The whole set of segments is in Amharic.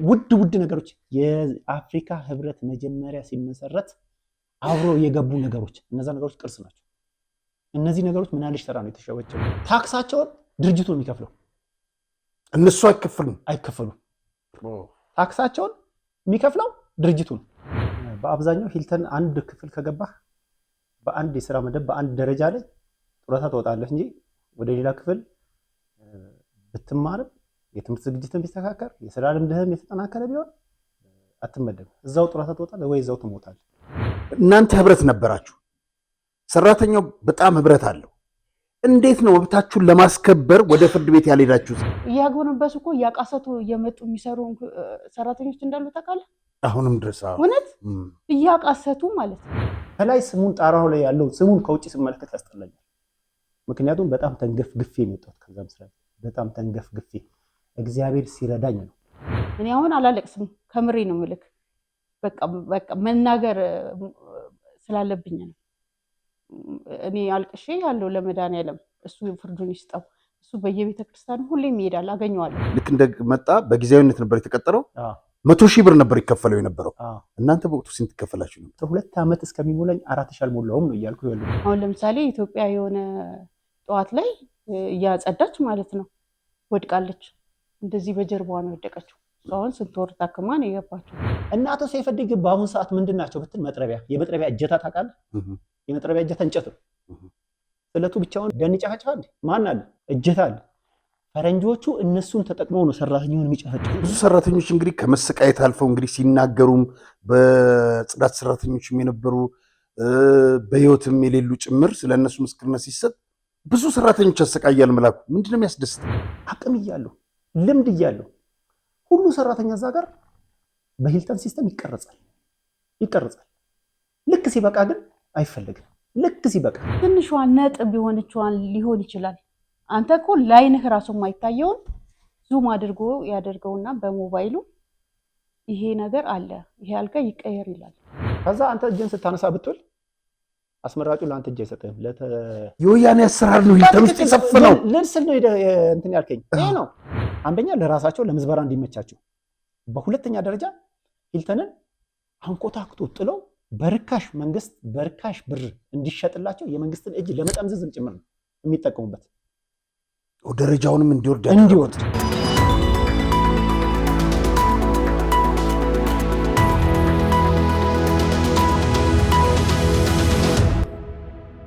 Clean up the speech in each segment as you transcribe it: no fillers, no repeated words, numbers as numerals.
ውድ ነገሮች የአፍሪካ ህብረት መጀመሪያ ሲመሰረት አብሮ የገቡ ነገሮች እነዛ ነገሮች ቅርስ ናቸው። እነዚህ ነገሮች ምን ያህል ተራ ነው የተሸወቸው? ታክሳቸውን ድርጅቱ ነው የሚከፍለው፣ እነሱ አይከፈሉም። ታክሳቸውን የሚከፍለው ድርጅቱ ነው። በአብዛኛው ሂልተን አንድ ክፍል ከገባህ በአንድ የሥራ መደብ በአንድ ደረጃ ላይ ጡረታ ትወጣለህ እንጂ ወደ ሌላ ክፍል ብትማርም የትምህርት ዝግጅትን ቢስተካከል የሥራ ልምድህም የተጠናከረ ቢሆን አትመደብም። እዛው ጡረታ ትወጣለህ ወይ እዛው ትሞታለህ። እናንተ ህብረት ነበራችሁ፣ ሰራተኛው በጣም ህብረት አለው። እንዴት ነው መብታችሁን ለማስከበር ወደ ፍርድ ቤት ያልሄዳችሁት? እያጎነበሱ እኮ እያቃሰቱ እየመጡ የሚሰሩ ሰራተኞች እንዳሉ ታውቃለህ? አሁንም ድረስ እውነት እያቃሰቱ ማለት ነው። ከላይ ስሙን ጣራው ላይ ያለው ስሙን ከውጭ ስመለከት ያስጠላኛል። ምክንያቱም በጣም ተንገፍግፌ ነው የወጣሁት ከዛ መስራት፣ በጣም ተንገፍግፌ እግዚአብሔር ሲረዳኝ ነው። እኔ አሁን አላለቅስም፣ ከምሬ ነው ምልክ። በቃ መናገር ስላለብኝ ነው። እኔ አልቅሼ ያለው ለመድኃኒዓለም እሱ ፍርዱን ይስጠው። እሱ በየቤተ ክርስቲያኑ ሁሌም ይሄዳል፣ አገኘዋለሁ። ልክ እንደመጣ በጊዜያዊነት ነበር የተቀጠረው። 100,000 ብር ነበር ይከፈለው የነበረው። እናንተ በወቅቱ ስንት ይከፈላችሁ ነበር? 2 ዓመት እስከሚሞላኝ 4,000 አልሞላውም ነው እያልኩ ያለው። አሁን ለምሳሌ ኢትዮጵያ የሆነ ጠዋት ላይ እያጸዳች ማለት ነው ወድቃለች። እንደዚህ በጀርባዋ ነው ወደቀችው። አሁን ስንት ወር ታክማ ነው የገባችው። እናቶ ሰይፈዲግ በአሁኑ ሰዓት ምንድናቸው ብትል መጥረቢያ፣ የመጥረቢያ እጀታ ታውቃለህ? የመጥረቢያ እጀታ እንጨት ነው። ስለቱ ብቻውን ደን ይጨፈጭፋል። ማን አለ? እጀታ አለ። ፈረንጆቹ እነሱን ተጠቅመው ነው ሰራተኛውን የሚጨፈጭፉ። ብዙ ሰራተኞች እንግዲህ ከመሰቃየት አልፈው እንግዲህ ሲናገሩም በጽዳት ሰራተኞችም የነበሩ በህይወትም የሌሉ ጭምር ስለነሱ ምስክርነት ሲሰጥ ብዙ ሰራተኞች ያሰቃያል። መላኩ ምንድነው የሚያስደስት? አቅም እያለው ልምድ እያለው ሁሉ ሰራተኛ እዛ ጋር በሂልተን ሲስተም ይቀርጻል። ልክ ሲበቃ ግን አይፈልግም። ልክ ሲበቃ ትንሿን ነጥብ የሆነችዋን ሊሆን ይችላል። አንተ እኮ ላይንህ ራሱ የማይታየውን ዙም አድርጎ ያደርገውና በሞባይሉ ይሄ ነገር አለ፣ ይሄ አልጋ ይቀየር ይላል። ከዛ አንተ እጅን ስታነሳ ብትል አስመራጩ ለአንተ እጅ አይሰጥህም። የወያኔ አሰራር ነው ሂልተን ውስጥ የሰፈነው። ልንስል ነው እንትን ያልከኝ ይሄ ነው። አንደኛ ለራሳቸው ለምዝበራ እንዲመቻቸው፣ በሁለተኛ ደረጃ ሂልተንን አንኮታክቶ ጥለው በርካሽ መንግስት በርካሽ ብር እንዲሸጥላቸው የመንግስትን እጅ ለመጠምዘዝም ጭምር ነው የሚጠቀሙበት። ደረጃውንም እንዲወርድ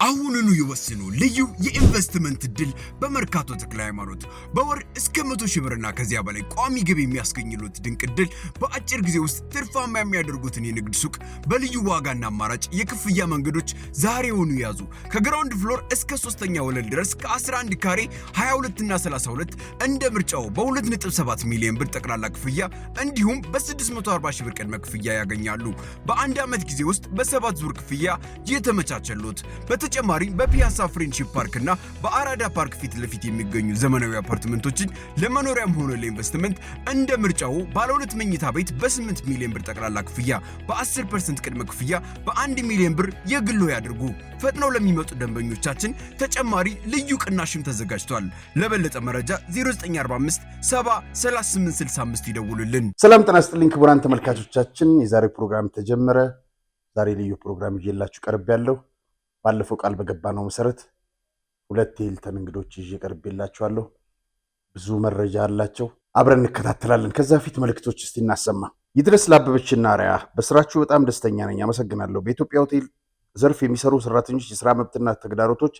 አሁኑኑ ይወስኑ። ልዩ የኢንቨስትመንት እድል በመርካቶ ተክለ ሃይማኖት በወር እስከ 100,000 ብርና ከዚያ በላይ ቋሚ ገቢ የሚያስገኝሉት ድንቅ እድል በአጭር ጊዜ ውስጥ ትርፋማ የሚያደርጉትን የንግድ ሱቅ በልዩ ዋጋና አማራጭ የክፍያ መንገዶች ዛሬውኑ ያዙ። ከግራውንድ ፍሎር እስከ 3ኛ ወለል ድረስ ከ11 ካሬ 22 እና 32 እንደ ምርጫው በ2.7 ሚሊዮን ብር ጠቅላላ ክፍያ እንዲሁም በ640,000 ብር ቅድመ ክፍያ ያገኛሉ። በአንድ ዓመት ጊዜ ውስጥ በ7 ዙር ክፍያ የተመቻቸሉት። በተጨማሪም በፒያሳ ፍሬንድሺፕ ፓርክ እና በአራዳ ፓርክ ፊት ለፊት የሚገኙ ዘመናዊ አፓርትመንቶችን ለመኖሪያም ሆነ ለኢንቨስትመንት እንደ ምርጫው ባለ 2 መኝታ ቤት በ8 ሚሊዮን ብር ጠቅላላ ክፍያ በ10% ቅድመ ክፍያ በ1 ሚሊዮን ብር የግሎ ያድርጉ። ፈጥነው ለሚመጡ ደንበኞቻችን ተጨማሪ ልዩ ቅናሽም ተዘጋጅቷል። ለበለጠ መረጃ 0945 70 3865 ይደውሉልን። ሰላም ጤና ይስጥልኝ ክቡራን ተመልካቾቻችን፣ የዛሬው ፕሮግራም ተጀመረ። ዛሬ ልዩ ፕሮግራም ይዤላችሁ ቀርቤያለሁ። ባለፈው ቃል በገባነው መሰረት 2 የሂልተን እንግዶች ይዤ ቀርቤላችኋለሁ። ብዙ መረጃ አላቸው፣ አብረን እንከታተላለን። ከዛ ፊት መልእክቶች እስቲ እናሰማ። ይድረስ ለአበበችና አርያ፣ በስራችሁ በጣም ደስተኛ ነኝ፣ አመሰግናለሁ። በኢትዮጵያ ሆቴል ዘርፍ የሚሰሩ ሰራተኞች የስራ መብትና ተግዳሮቶች።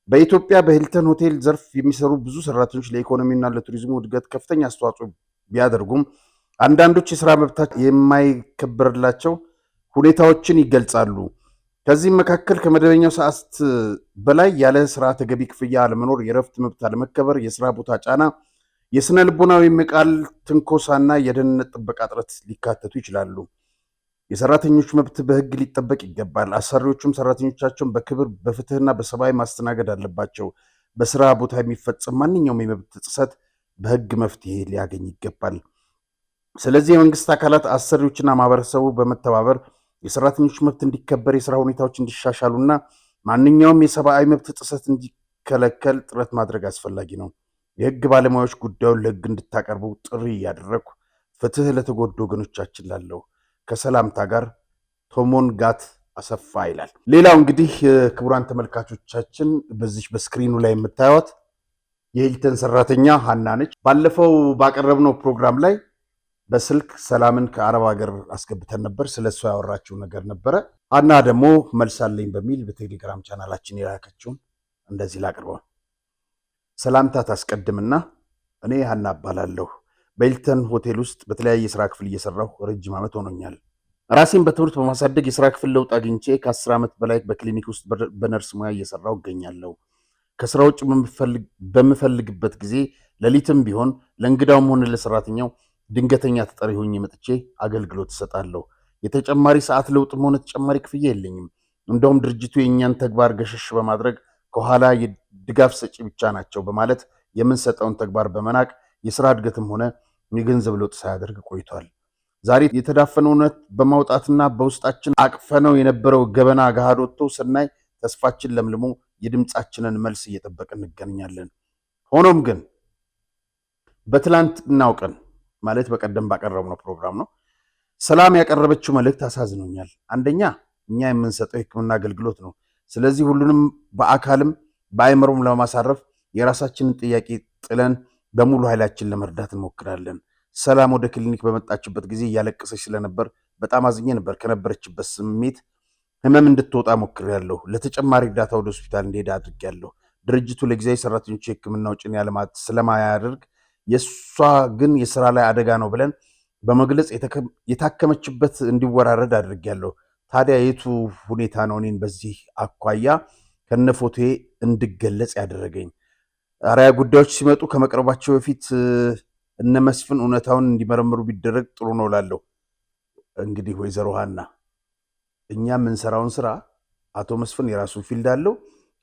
በኢትዮጵያ በሂልተን ሆቴል ዘርፍ የሚሰሩ ብዙ ሰራተኞች ለኢኮኖሚና ለቱሪዝሙ እድገት ከፍተኛ አስተዋጽኦ ቢያደርጉም አንዳንዶች የስራ መብታቸው የማይከበርላቸው ሁኔታዎችን ይገልጻሉ። ከዚህም መካከል ከመደበኛው ሰዓት በላይ ያለ ስራ ተገቢ ክፍያ አለመኖር፣ የረፍት መብት አለመከበር፣ የስራ ቦታ ጫና፣ የስነ ልቦናዊ የቃል ትንኮሳና የደህንነት ጥበቃ እጥረት ሊካተቱ ይችላሉ። የሰራተኞች መብት በህግ ሊጠበቅ ይገባል። አሰሪዎቹም ሰራተኞቻቸውን በክብር በፍትህና በሰብአዊ ማስተናገድ አለባቸው። በስራ ቦታ የሚፈጸም ማንኛውም የመብት ጥሰት በህግ መፍትሄ ሊያገኝ ይገባል። ስለዚህ የመንግስት አካላት አሰሪዎችና ማህበረሰቡ በመተባበር የሰራተኞች መብት እንዲከበር፣ የስራ ሁኔታዎች እንዲሻሻሉና ማንኛውም የሰብአዊ መብት ጥሰት እንዲከለከል ጥረት ማድረግ አስፈላጊ ነው። የህግ ባለሙያዎች ጉዳዩን ለህግ እንድታቀርቡ ጥሪ እያደረግኩ ፍትህ ለተጎዱ ወገኖቻችን ላለው ከሰላምታ ጋር ቶሞን ጋት አሰፋ ይላል። ሌላው እንግዲህ ክቡራን ተመልካቾቻችን በዚህ በስክሪኑ ላይ የምታዩት የሂልተን ሰራተኛ ሀና ነች። ባለፈው ባቀረብነው ፕሮግራም ላይ በስልክ ሰላምን ከአረብ ሀገር አስገብተን ነበር። ስለሷ ያወራችው ነገር ነበረ። ሀና ደግሞ መልሳለኝ በሚል በቴሌግራም ቻናላችን የላከችውን እንደዚህ ላቅርበው። ሰላምታ ታስቀድምና እኔ ሀና እባላለሁ። በሂልተን ሆቴል ውስጥ በተለያየ የስራ ክፍል እየሰራሁ ረጅም ዓመት ሆኖኛል። ራሴን በትምህርት በማሳደግ የስራ ክፍል ለውጥ አግኝቼ ከ10 ዓመት በላይ በክሊኒክ ውስጥ በነርስ ሙያ እየሰራሁ እገኛለሁ። ከስራ ውጭ በምፈልግበት ጊዜ ሌሊትም ቢሆን ለእንግዳውም ሆነ ለሰራተኛው ድንገተኛ ተጠሪ ሆኜ መጥቼ አገልግሎት እሰጣለሁ። የተጨማሪ ሰዓት ለውጥም ሆነ ተጨማሪ ክፍያ የለኝም። እንደውም ድርጅቱ የእኛን ተግባር ገሸሽ በማድረግ ከኋላ የድጋፍ ሰጪ ብቻ ናቸው በማለት የምንሰጠውን ተግባር በመናቅ የስራ እድገትም ሆነ የገንዘብ ለውጥ ሳያደርግ ቆይቷል። ዛሬ የተዳፈነው እውነት በማውጣትና በውስጣችን አቅፈነው የነበረው ገበና ገሃድ ወጥቶ ስናይ ተስፋችን ለምልሞ የድምፃችንን መልስ እየጠበቅን እንገኛለን። ሆኖም ግን በትላንትናው ቀን ማለት በቀደም ባቀረብነው ፕሮግራም ነው ሰላም ያቀረበችው መልእክት አሳዝኖኛል። አንደኛ እኛ የምንሰጠው የሕክምና አገልግሎት ነው። ስለዚህ ሁሉንም በአካልም በአእምሮም ለማሳረፍ የራሳችንን ጥያቄ ጥለን በሙሉ ኃይላችን ለመርዳት እንሞክራለን። ሰላም ወደ ክሊኒክ በመጣችበት ጊዜ እያለቀሰች ስለነበር በጣም አዝኜ ነበር። ከነበረችበት ስሜት ህመም እንድትወጣ ሞክሬያለሁ። ለተጨማሪ እርዳታ ወደ ሆስፒታል እንዲሄድ አድርጌያለሁ። ድርጅቱ ለጊዜያዊ ሰራተኞች የሕክምና ወጪን ስለማያደርግ የእሷ ግን የስራ ላይ አደጋ ነው ብለን በመግለጽ የታከመችበት እንዲወራረድ አድርጌያለሁ። ታዲያ የቱ ሁኔታ ነው እኔን በዚህ አኳያ ከነፎቶዬ እንድገለጽ ያደረገኝ? አርአያ ጉዳዮች ሲመጡ ከመቅረባቸው በፊት እነ መስፍን እውነታውን እንዲመረምሩ ቢደረግ ጥሩ ነው እላለሁ። እንግዲህ ወይዘሮ ሀና እኛ የምንሰራውን ስራ አቶ መስፍን የራሱን ፊልድ አለው፣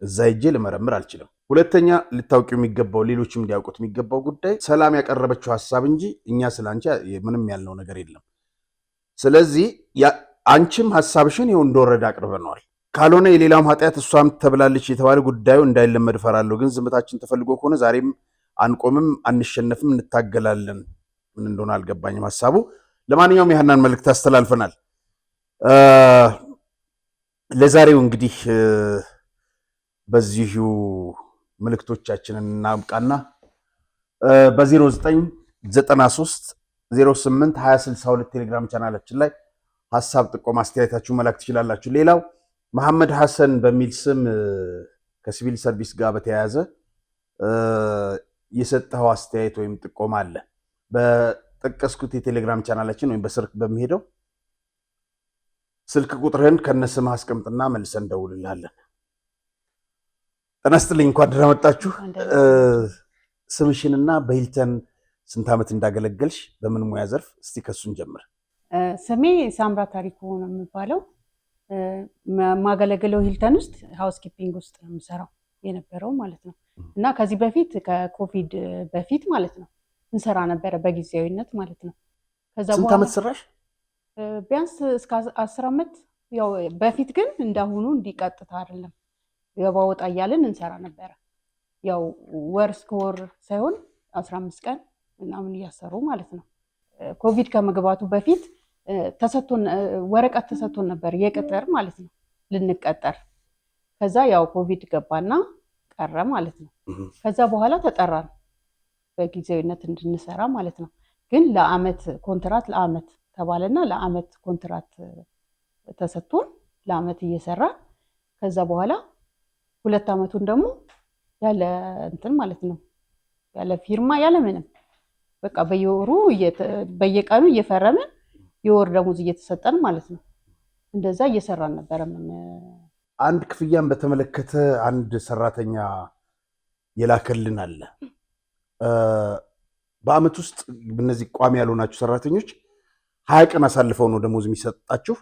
እዛ ሄጄ ልመረምር አልችልም። ሁለተኛ ልታውቂው የሚገባው ሌሎችም እንዲያውቁት የሚገባው ጉዳይ ሰላም ያቀረበችው ሀሳብ እንጂ እኛ ስለ አንቺ ምንም ያልነው ነገር የለም። ስለዚህ አንቺም ሀሳብሽን ይኸው እንደወረደ አቅርበነዋል። ካልሆነ የሌላውም ኃጢአት እሷም ተብላለች የተባለ ጉዳዩ እንዳይለመድ እፈራለሁ። ግን ዝምታችን ተፈልጎ ከሆነ ዛሬም አንቆምም፣ አንሸነፍም፣ እንታገላለን። ምን እንደሆነ አልገባኝም ሀሳቡ። ለማንኛውም የሀናን መልእክት አስተላልፈናል። ለዛሬው እንግዲህ በዚሁ መልእክቶቻችንን እናብቃና በ0993 08 2062 ቴሌግራም ቻናላችን ላይ ሀሳብ፣ ጥቆማ፣ አስተያየታችሁ መላክ ትችላላችሁ። ሌላው መሐመድ ሐሰን በሚል ስም ከሲቪል ሰርቪስ ጋር በተያያዘ የሰጠው አስተያየት ወይም ጥቆማ አለ። በጠቀስኩት የቴሌግራም ቻናላችን ወይም በስልክ በሚሄደው ስልክ ቁጥርህን ከነስምህ አስቀምጥና መልሰን እንደውልልሃለን። ጤና ይስጥልኝ፣ እንኳን ደህና መጣችሁ። ስምሽንና በሂልተን ስንት ዓመት እንዳገለገልሽ በምን ሙያ ዘርፍ እስቲ ከሱን ጀምር። ስሜ ሳምራ ታሪኩ ነው የሚባለው። ማገለገለው ሂልተን ውስጥ ሃውስ ኪፒንግ ውስጥ ነው የምሰራው የነበረው ማለት ነው። እና ከዚህ በፊት ከኮቪድ በፊት ማለት ነው እንሰራ ነበረ በጊዜያዊነት ማለት ነው። ከዛ ስንት ዓመት ሰራሽ? ቢያንስ እስከ 10 ዓመት። ያው በፊት ግን እንዳሁኑ እንዲቀጥታ አይደለም፣ ገባ ወጣ እያልን እንሰራ ነበረ። ያው ወር እስከ ወር ሳይሆን 15 ቀን ምናምን እያሰሩ ማለት ነው። ኮቪድ ከመግባቱ በፊት ወረቀት ተሰጥቶን ነበር የቅጥር ማለት ነው ልንቀጠር። ከዛ ያው ኮቪድ ገባና ቀረ ማለት ነው። ከዛ በኋላ ተጠራን በጊዜያዊነት እንድንሰራ ማለት ነው። ግን ለአመት ኮንትራት ለአመት ተባለና ለአመት ኮንትራት ተሰጥቶን ለአመት እየሰራ ከዛ በኋላ 2 ዓመቱን ደግሞ ያለ እንትን ማለት ነው ያለ ፊርማ ያለ ምንም በቃ በየወሩ በየቀኑ እየፈረምን የወር ደሞዝ እየተሰጠን ማለት ነው። እንደዛ እየሰራን ነበር። አንድ ክፍያን በተመለከተ አንድ ሰራተኛ የላከልን አለ። በአመት ውስጥ እነዚህ ቋሚ ያልሆናችሁ ሰራተኞች 20 ቀን አሳልፈው ነው ደሞዝ የሚሰጣችሁ።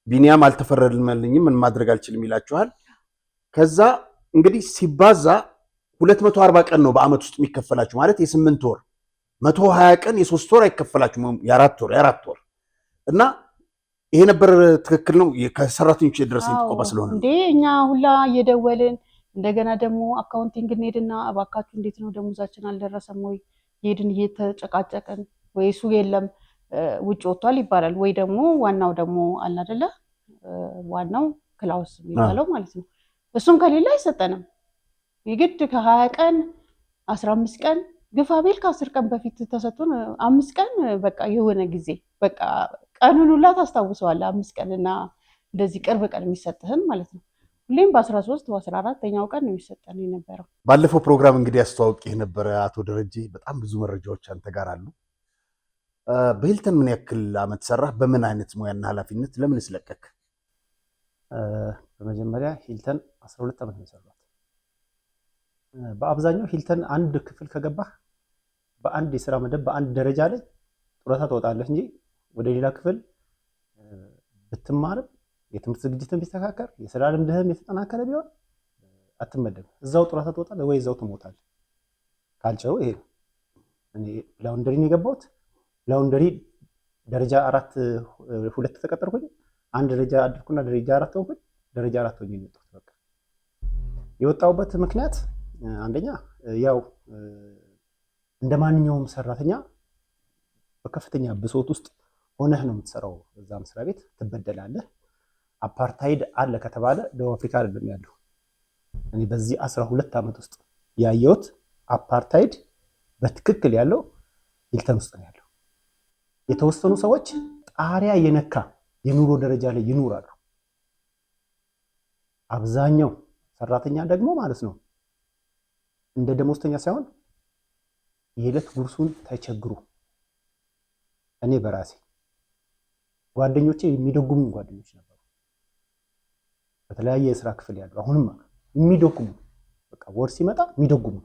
ቢኒያም አልተፈረደልኝም ምን ማድረግ አልችልም ይላችኋል። ከዛ እንግዲህ ሲባዛ 240 ቀን ነው በአመት ውስጥ የሚከፈላችሁ ማለት የ8 ወር 120 ቀን የ3 ወር አይከፈላችሁም፣ የ4 ወር እና ይሄ ነበር ትክክል ነው። ከሰራተኞች የደረሰኝ ጥቆማ ስለሆነ እንዴ እኛ ሁላ እየደወልን እንደገና ደግሞ አካውንቲንግ እንሄድና እባካችሁ እንዴት ነው ደሞዛችን አልደረሰም ወይ ሄድን እየተጨቃጨቀን ወይ እሱ የለም ውጭ ወጥቷል ይባላል፣ ወይ ደግሞ ዋናው ደግሞ አለ አይደለ ዋናው ክላውስ የሚባለው ማለት ነው። እሱም ከሌለ አይሰጠንም። የግድ ከ20 ቀን 15 ቀን ግፋ ቤል ከ10 ቀን በፊት ተሰጥቶን 5 ቀን በቃ የሆነ ጊዜ በቃ ቀኑን ሁላ ታስታውሰዋለህ። 5 ቀን እና እንደዚህ ቅርብ ቀን የሚሰጥህን ማለት ነው። ሁሌም በ13 በ14ኛው ቀን ነው የሚሰጠን የነበረው። ባለፈው ፕሮግራም እንግዲህ አስተዋውቄህ ነበረ አቶ ደረጀ፣ በጣም ብዙ መረጃዎች አንተ ጋር አሉ። በሂልተን ምን ያክል አመት ሰራህ? በምን አይነት ሙያና ኃላፊነት? ለምን ስለቀክ? በመጀመሪያ ሂልተን 12 ዓመት ነው የሰራሁት። በአብዛኛው ሂልተን አንድ ክፍል ከገባህ በአንድ የስራ መደብ በአንድ ደረጃ ላይ ጡረታ ትወጣለህ እንጂ ወደ ሌላ ክፍል ብትማርም የትምህርት ዝግጅትን ቢስተካከል የስራ ልምድህም የተጠናከረ ቢሆን አትመደብም። እዛው ጡረታ ትወጣለህ ወይ እዛው ትሞታለህ። ካልቸው ይሄ ነው። እኔ ላውንደሪ ነው የገባሁት። ላውንደሪ ደረጃ 2 ተቀጠርኩኝ። አንድ ደረጃ አድርኩና ደረጃ 4 ሆንኩኝ። ደረጃ 4 ሆኜ ነው የወጣሁት። በቃ የወጣሁበት ምክንያት አንደኛ ያው እንደ ማንኛውም ሰራተኛ በከፍተኛ ብሶት ውስጥ ሆነህ ነው የምትሰራው። እዛ መስሪያ ቤት ትበደላለህ። አፓርታይድ አለ ከተባለ ደቡብ አፍሪካ አይደለም ያለው። እኔ በዚህ 12 ዓመት ውስጥ ያየሁት አፓርታይድ በትክክል ያለው ሂልተን ውስጥ ነው ያለው። የተወሰኑ ሰዎች ጣሪያ የነካ የኑሮ ደረጃ ላይ ይኖራሉ። አብዛኛው ሰራተኛ ደግሞ ማለት ነው እንደ ደሞዝተኛ ሳይሆን የዕለት ጉርሱን ተቸግሮ፣ እኔ በራሴ ጓደኞቼ የሚደጉሙ ጓደኞች ነበሩ፣ በተለያየ የስራ ክፍል ያሉ አሁንም የሚደጉሙ በቃ ወር ሲመጣ የሚደጉሙ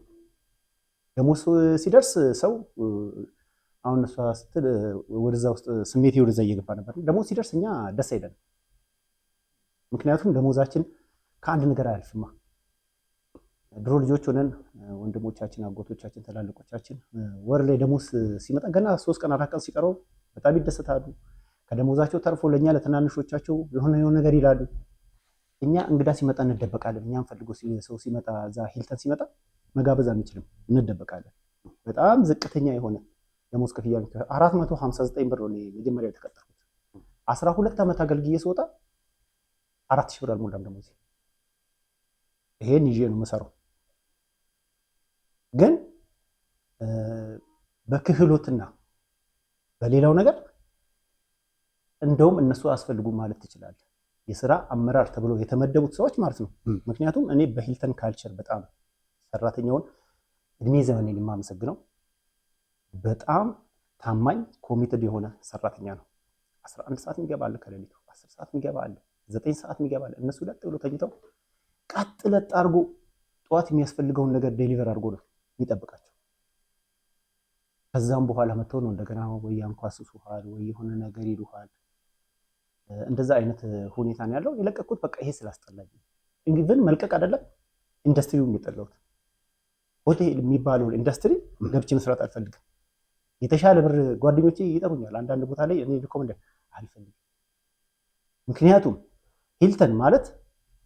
ደሞዝ ሲደርስ ሰው አሁን እሷ ስትል ወደዛ ውስጥ ስሜቴ ወደዛ እየገባ ነበር። ደሞዝ ሲደርስ እኛ ደስ አይለንም። ምክንያቱም ደሞዛችን ከአንድ ነገር አያልፍማ። ድሮ ልጆች ሆነን ወንድሞቻችን፣ አጎቶቻችን፣ ትላልቆቻችን ወር ላይ ደሞዝ ሲመጣ ገና 3 ቀን 4 ቀን ሲቀረው በጣም ይደሰታሉ። ከደሞዛቸው ተርፎ ለእኛ ለትናንሾቻቸው የሆነ ነገር ይላሉ። እኛ እንግዳ ሲመጣ እንደበቃለን። እኛም ፈልጎ ሰው ሲመጣ እዛ ሂልተን ሲመጣ መጋበዝ አንችልም፣ እንደበቃለን። በጣም ዝቅተኛ የሆነ ደሞዝ ክፍያ 459 ብር ነው መጀመሪያ የተቀጠርኩት። 12 ዓመት አገልግዬ ስወጣ 4000 ብር አልሞላም ደሞዝ። ይሄን ይዤ ነው የምሰራው። ግን በክህሎትና በሌላው ነገር እንደውም እነሱ አያስፈልጉም ማለት ትችላለህ። የስራ አመራር ተብለው የተመደቡት ሰዎች ማለት ነው። ምክንያቱም እኔ በሂልተን ካልቸር በጣም ሰራተኛውን እድሜ ዘመኔን የማመሰግነው በጣም ታማኝ ኮሚትድ የሆነ ሰራተኛ ነው። 11 ሰዓት የሚገባ አለ፣ ከሌሊቱ 10 ሰዓት የሚገባ አለ፣ 9 ሰዓት የሚገባ አለ። እነሱ ለጥ ብሎ ተኝተው ቀጥ ለጥ አድርጎ ጠዋት የሚያስፈልገውን ነገር ዴሊቨር አድርጎ ነው የሚጠብቃቸው። ከዛም በኋላ መጥተው ነው እንደገና ወይ ያንኳስሱሃል ወይ የሆነ ነገር ይሉሃል። እንደዛ አይነት ሁኔታ ነው ያለው። የለቀኩት በቃ ይሄ ስላስጠላኝ እንግዲህ መልቀቅ አይደለም ኢንዱስትሪውን የጠላሁት። ሆቴል የሚባለው ኢንዱስትሪ ገብቼ መስራት አልፈልግም። የተሻለ ብር ጓደኞቼ ይጠሩኛል አንዳንድ ቦታ ላይ፣ እኔ ሪኮመንድ አልፈልግም። ምክንያቱም ሂልተን ማለት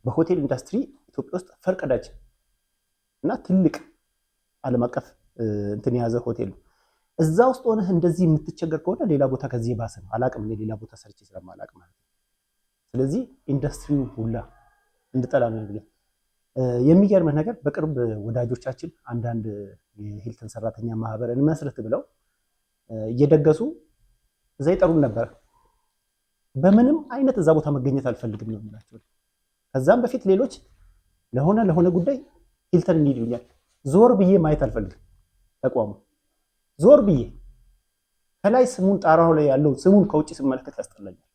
በሆቴል ኢንዱስትሪ ኢትዮጵያ ውስጥ ፈርቀዳጅ እና ትልቅ ዓለም አቀፍ እንትን የያዘ ሆቴል ነው። እዛ ውስጥ ሆነህ እንደዚህ የምትቸገር ከሆነ ሌላ ቦታ ከዚህ ባሰ ነው። አላቅም፣ ሌላ ቦታ ሰርቼ ስለማላቅ ማለት ነው። ስለዚህ ኢንዱስትሪው ሁላ እንድጠላ ነው ያደረገኝ። የሚገርምህ ነገር በቅርብ ወዳጆቻችን አንዳንድ የሂልተን ሰራተኛ ማህበር እንመስርት ብለው እየደገሱ እዛ ይጠሩን ነበር። በምንም አይነት እዛ ቦታ መገኘት አልፈልግም ነው የምላቸው። ከዛም በፊት ሌሎች ለሆነ ጉዳይ ሂልተን እንሂድ ይሉኛል። ዞር ብዬ ማየት አልፈልግም ተቋሙ። ዞር ብዬ ከላይ ስሙን ጣራው ላይ ያለው ስሙን ከውጭ ስመለከት ያስጠላኛል።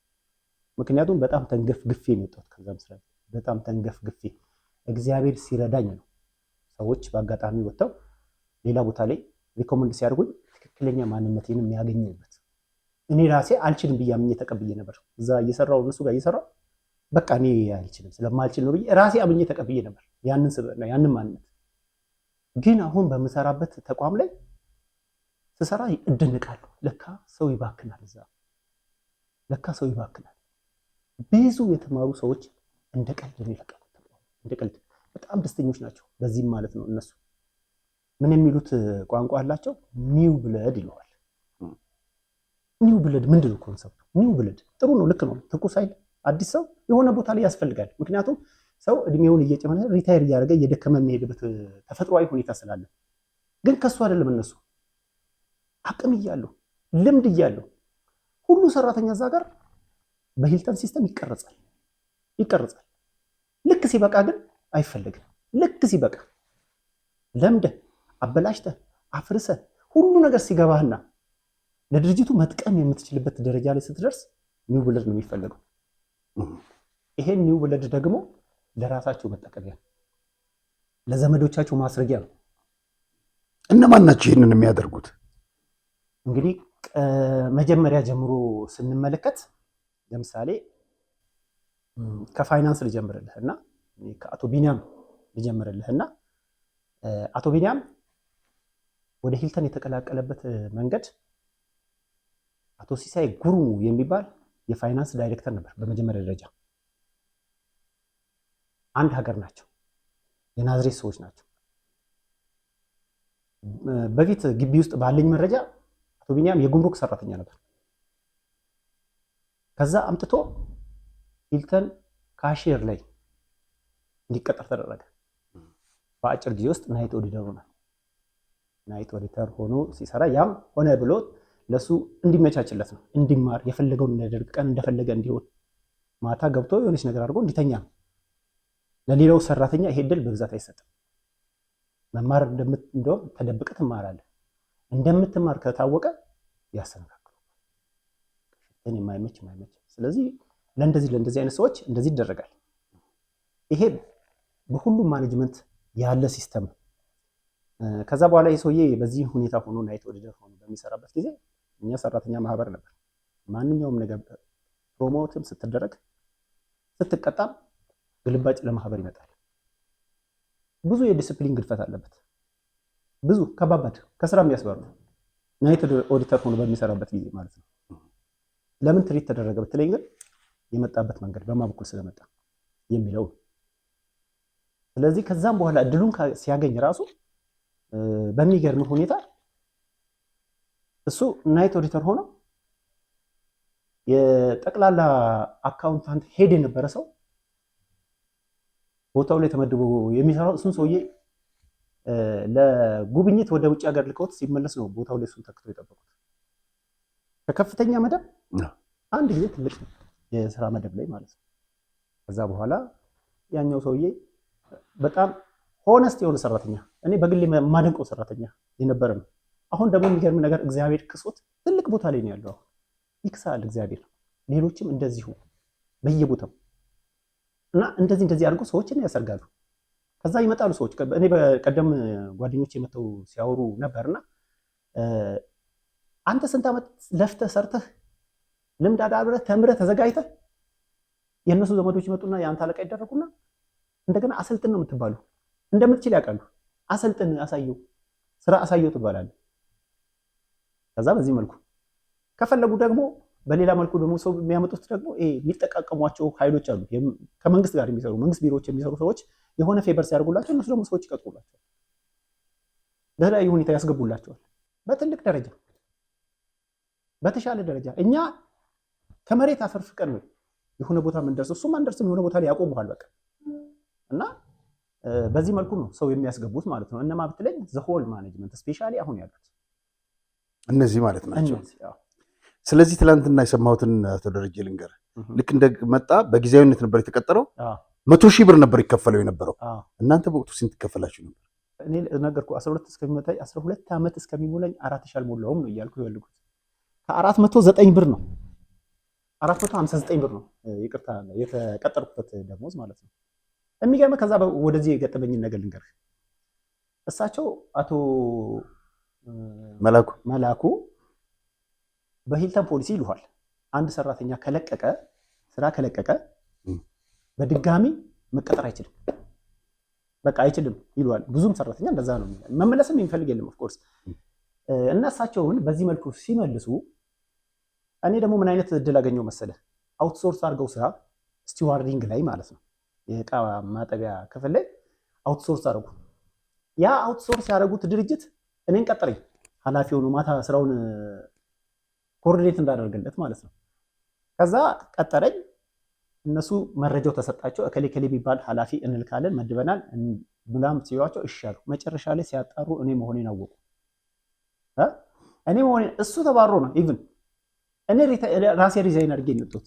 ምክንያቱም በጣም ተንገፍግፌ ነው የወጣሁት ከዛ መስራት። በጣም ተንገፍግፌ እግዚአብሔር ሲረዳኝ ነው ሰዎች በአጋጣሚ ወጥተው ሌላ ቦታ ላይ ሪኮመንድ ሲያደርጉኝ ትክክለኛ ማንነቴን የሚያገኙበት። እኔ ራሴ አልችልም ብዬ አምኜ ተቀብዬ ነበር። እዛ እየሰራው እነሱ ጋር እየሰራው በቃ እኔ አልችልም ስለማልችል ነው ብዬ ራሴ አምኜ ተቀብዬ ነበር ያንን ስብዕና ያንን ማንነት። ግን አሁን በምሰራበት ተቋም ላይ ስሰራ እደነቃለሁ። ለካ ሰው ይባክናል፣ እዛ ለካ ሰው ይባክናል። ብዙ የተማሩ ሰዎች እንደ ቀልድ ነው የለቀቁት። እንደ ቀልድ በጣም ደስተኞች ናቸው በዚህም ማለት ነው። እነሱ ምን የሚሉት ቋንቋ አላቸው? ኒው ብለድ ይለዋል። ኒው ብለድ ምንድን ነው ኮንሰፕቱ? ኒው ብለድ ጥሩ ነው፣ ልክ ነው። ትኩስ ኃይል አዲስ ሰው የሆነ ቦታ ላይ ያስፈልጋል። ምክንያቱም ሰው እድሜውን እየጨመረ ሪታየር እያደረገ እየደከመ የሚሄድበት ተፈጥሯዊ ሁኔታ ስላለ፣ ግን ከሱ አይደለም። እነሱ አቅም እያለው ልምድ እያለው ሁሉ ሰራተኛ እዛ ጋር በሂልተን ሲስተም ይቀረጻል። ልክ ሲበቃ ግን አይፈለግም። ልክ ሲበቃ ለምደህ አበላሽተህ አፍርሰህ ሁሉ ነገር ሲገባህና ለድርጅቱ መጥቀም የምትችልበት ደረጃ ላይ ስትደርስ ኒው ብለድ ነው የሚፈለገው። ይሄን ኒው ብለድ ደግሞ ለራሳቸው መጠቀሚያ፣ ለዘመዶቻቸው ማስረጊያ ነው። እነማን ናቸው ይህንን የሚያደርጉት? እንግዲህ መጀመሪያ ጀምሮ ስንመለከት ለምሳሌ ከፋይናንስ ልጀምርልህና ከአቶ ቢኒያም ልጀምርልህና አቶ ቢኒያም ወደ ሂልተን የተቀላቀለበት መንገድ አቶ ሲሳይ ጉርሙ የሚባል የፋይናንስ ዳይሬክተር ነበር። በመጀመሪያ ደረጃ አንድ ሀገር ናቸው፣ የናዝሬት ሰዎች ናቸው። በፊት ግቢ ውስጥ ባለኝ መረጃ አቶ ቢኒያም የጉምሩክ ሰራተኛ ነበር። ከዛ አምጥቶ ሂልተን ካሽየር ላይ እንዲቀጠር ተደረገ። በአጭር ጊዜ ውስጥ ናይት ኦዲተር ሆነ። ናይት ኦዲተር ሆኖ ሲሰራ ያም ሆነ ብሎ ለሱ እንዲመቻችለት ነው፣ እንዲማር የፈለገውን እንዲያደርግ፣ ቀን እንደፈለገ እንዲሆን፣ ማታ ገብቶ የሆነች ነገር አድርጎ እንዲተኛ ነው። ለሌላው ሰራተኛ ይሄ ድል በብዛት አይሰጥም። መማር እንደውም ተደብቀህ ትማራለህ። እንደምትማር ከታወቀ ያሰናክሉ የማይመች። ስለዚህ ለእንደዚህ አይነት ሰዎች እንደዚህ ይደረጋል። ይሄ በሁሉም ማኔጅመንት ያለ ሲስተም ነው። ከዛ በኋላ ይህ ሰውዬ በዚህ ሁኔታ ሆኖ ናይት ኦዲተር ሆኖ በሚሰራበት ጊዜ እኛ ሰራተኛ ማህበር ነበር። ማንኛውም ነገር ፕሮሞትም ስትደረግ ስትቀጣም ግልባጭ ለማህበር ይመጣል። ብዙ የዲስፕሊን ግድፈት አለበት። ብዙ ከባባድ ከስራ የሚያስባሩ ናይት ኦዲተር ሆኖ በሚሰራበት ጊዜ ማለት ነው። ለምን ትሪት ተደረገ ብትለኝ ግን የመጣበት መንገድ በማ በኩል ስለመጣ የሚለው። ስለዚህ ከዛም በኋላ እድሉን ሲያገኝ ራሱ በሚገርም ሁኔታ እሱ ናይት ኦዲተር ሆኖ የጠቅላላ አካውንታንት ሄድ የነበረ ሰው ቦታው ላይ ተመድቦ የሚሰራው እሱን ሰውዬ ለጉብኝት ወደ ውጭ ሀገር ልከውት ሲመለስ ነው ቦታው ላይ እሱን ተክቶ የጠበቁት። ከከፍተኛ መደብ አንድ ጊዜ ትልቅ የስራ መደብ ላይ ማለት ነው። ከዛ በኋላ ያኛው ሰውዬ በጣም ሆነስት የሆነ ሰራተኛ፣ እኔ በግሌ የማደንቀው ሰራተኛ የነበረ ነው። አሁን ደግሞ የሚገርም ነገር እግዚአብሔር ክሶት ትልቅ ቦታ ላይ ነው ያለው። አሁን ይክሳል እግዚአብሔር። ሌሎችም እንደዚሁ በየቦታው እና እንደዚህ አድርገው ሰዎችን ያሰርጋሉ። ከዛ ይመጣሉ ሰዎች። እኔ በቀደም ጓደኞች የመተው ሲያወሩ ነበርና አንተ ስንት ዓመት ለፍተህ ሰርተህ ልምድ አዳብረህ ተምረህ ተዘጋጅተህ የእነሱ ዘመዶች ይመጡና የአንተ አለቃ ይደረጉና እንደገና አሰልጥን ነው የምትባሉ። እንደምትችል ያውቃሉ። አሰልጥን፣ አሳየው፣ ስራ አሳየው ትባላለህ። ከዛ በዚህ መልኩ ከፈለጉ ደግሞ በሌላ መልኩ ደግሞ ሰው የሚያመጡት ደግሞ የሚጠቃቀሟቸው ኃይሎች አሉ። ከመንግስት ጋር የሚሰሩ መንግስት ቢሮዎች የሚሰሩ ሰዎች የሆነ ፌቨር ሲያደርጉላቸው እነሱ ደግሞ ሰዎች ይቀጥሩላቸዋል፣ በተለያዩ ሁኔታ ያስገቡላቸዋል። በትልቅ ደረጃ በተሻለ ደረጃ እኛ ከመሬት አፈርፍቀን ነው የሆነ ቦታ የምንደርሰው። እሱም አንደርስም፣ የሆነ ቦታ ላይ ያቆሙሃል በቃ። እና በዚህ መልኩ ነው ሰው የሚያስገቡት ማለት ነው። እነማ ብትለኝ ዘሆል ማኔጅመንት ስፔሻሊ አሁን ያሉት እነዚህ ማለት ናቸው። ስለዚህ ትላንትና የሰማሁትን አቶ ደረጀ ልንገር። ልክ እንደመጣ በጊዜያዊነት ነበር የተቀጠረው። 100,000 ብር ነበር ይከፈለው የነበረው። እናንተ በወቅቱ ስንት ይከፈላችሁ ነበር? እኔ ነገርኩ 12 ዓመት እስከሚሞላኝ 4,000 አልሞላውም ነው እያልኩ ያልኩት። ከ409 ብር ነው 459 ብር ነው ይቅርታ የተቀጠርኩበት ደሞዝ ማለት ነው። የሚገርም ከዛ ወደዚህ የገጠመኝን ነገር ልንገርህ። እሳቸው አቶ መላኩ በሂልተን ፖሊሲ ይሉሃል፣ አንድ ሰራተኛ ስራ ከለቀቀ በድጋሚ መቀጠር አይችልም፣ በቃ አይችልም ይሉሃል። ብዙም ሰራተኛ እንደዛ ነው። መመለስም የሚፈልግ የለም ኦፍኮርስ። እና እሳቸውን በዚህ መልኩ ሲመልሱ እኔ ደግሞ ምን አይነት እድል አገኘው መሰለህ? አውትሶርስ አድርገው ስራ ስቲዋርዲንግ ላይ ማለት ነው፣ የእቃ ማጠቢያ ክፍል ላይ አውትሶርስ አደረጉ። ያ አውትሶርስ ያደረጉት ድርጅት እኔን ቀጠረኝ። ኃላፊ ሆኖ ማታ ስራውን ኮኦርዲኔት እንዳደርግለት ማለት ነው። ከዛ ቀጠረኝ። እነሱ መረጃው ተሰጣቸው። እከሌ ከሌ የሚባል ኃላፊ እንልካለን መድበናል ብላም ሲሏቸው እሺ አሉ። መጨረሻ ላይ ሲያጣሩ እኔ መሆኔን አወቁ። እኔ መሆኔን እሱ ተባሮ ነው ኢቭን እኔ ራሴ ሪዛይን አድርጌ የመጣሁት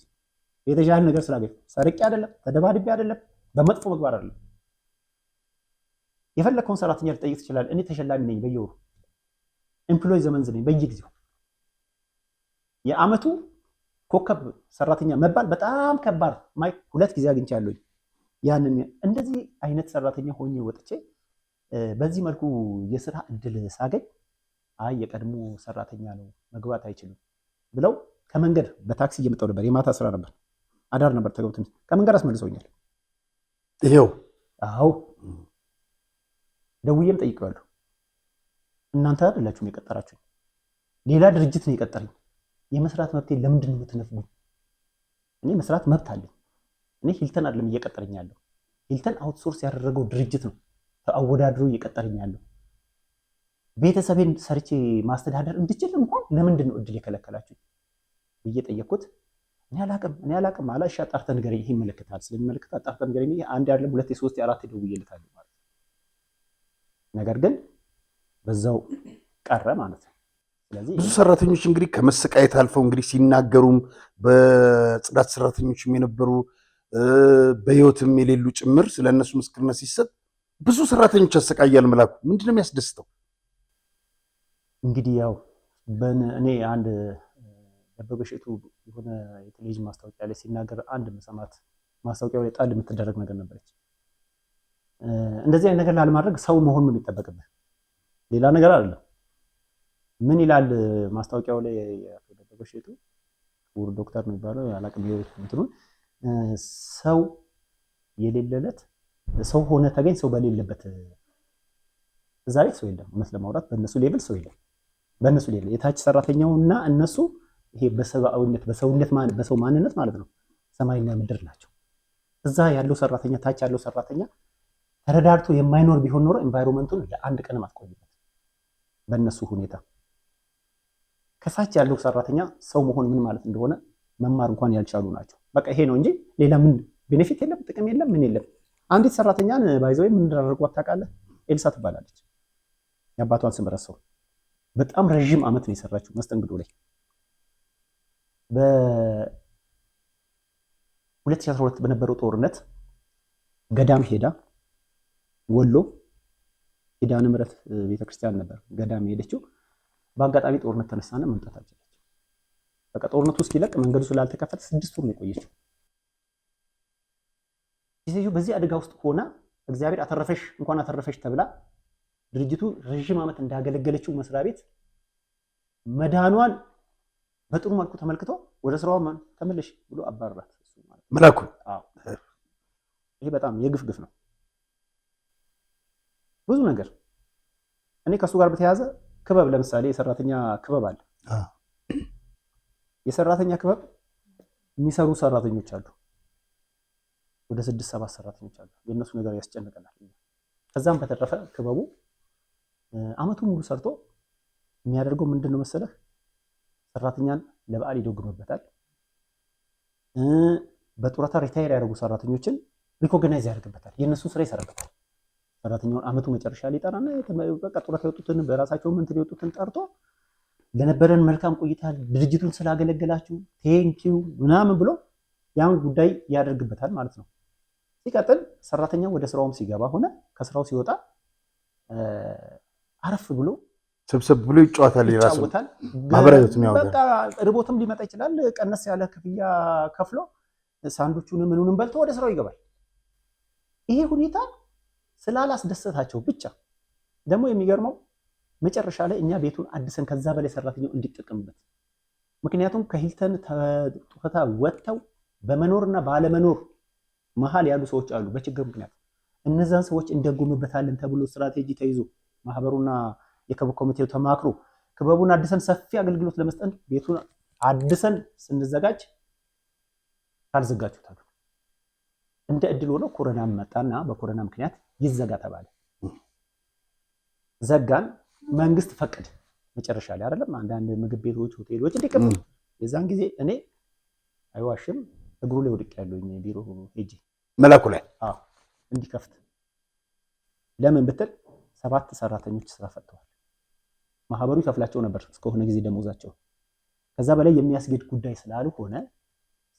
የተሻለ ነገር ስላገኘሁ ሰርቄ አይደለም፣ ተደባድቤ አይደለም፣ በመጥፎ ምግባር አይደለም። የፈለከውን ሰራተኛ ልጠይቅ ትችላለህ። እኔ ተሸላሚ ነኝ፣ በየወሩ ኤምፕሎይ ዘመንዝ ነኝ፣ በየጊዜው የአመቱ ኮከብ ሰራተኛ መባል በጣም ከባድ ማይ 2 ጊዜ አግኝቻለሁ። ያንን እንደዚህ አይነት ሰራተኛ ሆኜ ወጥቼ በዚህ መልኩ የስራ እድል ሳገኝ አይ የቀድሞ ሰራተኛ ነው መግባት አይችልም ብለው ከመንገድ በታክሲ እየመጣሁ ነበር። የማታ ስራ ነበር፣ አዳር ነበር። ተገብቶ ከመንገድ አስመልሰውኛል። ይሄው አዎ ደውዬም ጠይቀዋለሁ። እናንተ አይደላችሁም የቀጠራችሁኝ፣ ሌላ ድርጅት ነው የቀጠረኝ። የመስራት መብቴ ለምንድን ነው የምትነፍጉኝ? እኔ መስራት መብት አለኝ። እኔ ሂልተን አይደለም እየቀጠረኝ ያለው፣ ሂልተን አውትሶርስ ያደረገው ድርጅት ነው አወዳድሮ እየቀጠረኝ ያለው። ቤተሰቤን ሰርቼ ማስተዳደር እንድችል እንኳን ለምንድን ነው እድል የከለከላችሁኝ ብዬ ጠየቅኩት። እኔ አላቅም አለ። እሺ አጣርተህ ንገረኝ፣ ይሄ ይመለከታል፣ ስለሚመለከት አጣርተህ ንገረኝ። አንድ አይደለም 2 3 4 ደውዬለታለሁ ማለት ነው። ነገር ግን በዛው ቀረ ማለት ነው። ስለዚህ ብዙ ሰራተኞች እንግዲህ ከመሰቃየት አልፈው እንግዲህ ሲናገሩም በጽዳት ሰራተኞችም የነበሩ በህይወትም የሌሉ ጭምር ስለነሱ ምስክርነት ሲሰጥ ብዙ ሰራተኞች ያሰቃያል። መላኩ ምንድነው የሚያስደስተው? እንግዲህ ያው እኔ አንድ ደበበ እሸቱ የሆነ የቴሌቪዥን ማስታወቂያ ላይ ሲናገር አንድ መሰማት ማስታወቂያው ላይ ጣል የምትደረግ ነገር ነበረች። እንደዚህ አይነት ነገር ላለማድረግ ሰው መሆን ነው የሚጠበቅብህ፣ ሌላ ነገር አይደለም። ምን ይላል ማስታወቂያው ላይ? አቶ ደበበ እሸቱ ክቡር ዶክተር ነው የሚባለው አላቅም እንትኑን ሰው የሌለለት ሰው ሆነ ተገኝ፣ ሰው በሌለበት እዛ ቤት ሰው የለም። እውነት ለማውራት በእነሱ ሌቭል ሰው የለም። በእነሱ ሌቭል የታች ሰራተኛውና እነሱ ይሄ በሰብአዊነት በሰው ማንነት ማለት ነው ሰማይና ምድር ናቸው። እዛ ያለው ሰራተኛ ታች ያለው ሰራተኛ ተረዳድቶ የማይኖር ቢሆን ኖሮ ኤንቫይሮንመንቱን ለአንድ ቀንም አትቆይበት በእነሱ ሁኔታ። ከታች ያለው ሰራተኛ ሰው መሆን ምን ማለት እንደሆነ መማር እንኳን ያልቻሉ ናቸው። በቃ ይሄ ነው እንጂ ሌላ ምን ቤኔፊት የለም፣ ጥቅም የለም፣ ምን የለም። አንዲት ሰራተኛን ባይዘው ምን እንዳደረጓት ታውቃለህ? ኤልሳ ትባላለች። የአባቷን ስም ረሳው። በጣም ረዥም ዓመት ነው የሰራችው መስተንግዶ ላይ። በ2012 በነበረው ጦርነት ገዳም ሄዳ ወሎ ኪዳነ ምሕረት ቤተክርስቲያን ነበር ገዳም ሄደችው። በአጋጣሚ ጦርነት ተነሳና መምጣት አልቻለች። በቃ ጦርነቱ እስኪለቅ መንገዱ ስላልተከፈተ 6 ወር ነው የቆየችው። ይሄው በዚህ አደጋ ውስጥ ሆና እግዚአብሔር አተረፈሽ እንኳን አተረፈሽ ተብላ ድርጅቱ ረዥም ዓመት እንዳገለገለችው መስሪያ ቤት መዳኗን በጥሩ መልኩ ተመልክቶ ወደ ስራው ተመለሽ ብሎ አባረራት። እሱ ማለት መላኩ ይሄ በጣም የግፍ ግፍ ነው። ብዙ ነገር እኔ ከሱ ጋር በተያያዘ ክበብ ለምሳሌ የሰራተኛ ክበብ አለ። የሰራተኛ ክበብ የሚሰሩ ሰራተኞች አሉ። ወደ 6-7 ሰራተኞች አሉ። የእነሱ ነገር ያስጨንቀናል። ከዛም በተረፈ ክበቡ አመቱ ሙሉ ሰርቶ የሚያደርገው ምንድነው መሰለህ? ሰራተኛን ለበዓል ይደግምበታል። በጡረታ ሪታየር ያደረጉ ሰራተኞችን ሪኮግናይዝ ያደርግበታል። የእነሱን ስራ ይሰራበታል። ሰራተኛውን አመቱ መጨረሻ ላይ ይጠራና በቃ ጡረታ የወጡትን በራሳቸው መንት የወጡትን ጠርቶ ለነበረን መልካም ቆይታ ድርጅቱን ስላገለገላችሁ ቴንኪው ምናምን ብሎ ያን ጉዳይ ያደርግበታል ማለት ነው። ሲቀጥል ሰራተኛው ወደ ስራውም ሲገባ ሆነ ከስራው ሲወጣ አረፍ ብሎ ሰብሰብ ብሎ ይጫወታል። የራሱ ማህበራዊቱን ያወጣል። በቃ ርቦትም ሊመጣ ይችላል። ቀነስ ያለ ክፍያ ከፍሎ ሳንዱቹንም ምኑንም በልቶ ወደ ስራው ይገባል። ይሄ ሁኔታ ስላላስደሰታቸው ብቻ ደግሞ የሚገርመው መጨረሻ ላይ እኛ ቤቱን አድሰን ከዛ በላይ ሰራተኛው እንዲጠቀምበት፣ ምክንያቱም ከሂልተን ጡረታ ወጥተው በመኖርና ባለመኖር መሀል ያሉ ሰዎች አሉ። በችግር ምክንያት እነዛን ሰዎች እንደጎምበታለን ተብሎ ስትራቴጂ ተይዞ ማህበሩና የክበብ ኮሚቴው ተማክሮ ክበቡን አድሰን ሰፊ አገልግሎት ለመስጠት ቤቱን አድሰን ስንዘጋጅ ካልዘጋችሁታል። እንደ እድል ሆኖ ኮሮና መጣና በኮሮና ምክንያት ይዘጋ ተባለ። ዘጋን። መንግስት ፈቀደ። መጨረሻ ላይ አይደለም አንዳንድ ምግብ ቤቶች ሆቴሎች እንዲከፍቱ የዛን ጊዜ እኔ አይዋሽም እግሩ ላይ ወድቅ ያለውኝ ቢሮ ሄጄ መላኩ ላይ እንዲከፍት ለምን ብትል 7 ሰራተኞች ስራ ፈተዋል። ማህበሩ ይከፍላቸው ነበር እስከሆነ ጊዜ ደሞዛቸው። ከዛ በላይ የሚያስጌድ ጉዳይ ስላልሆነ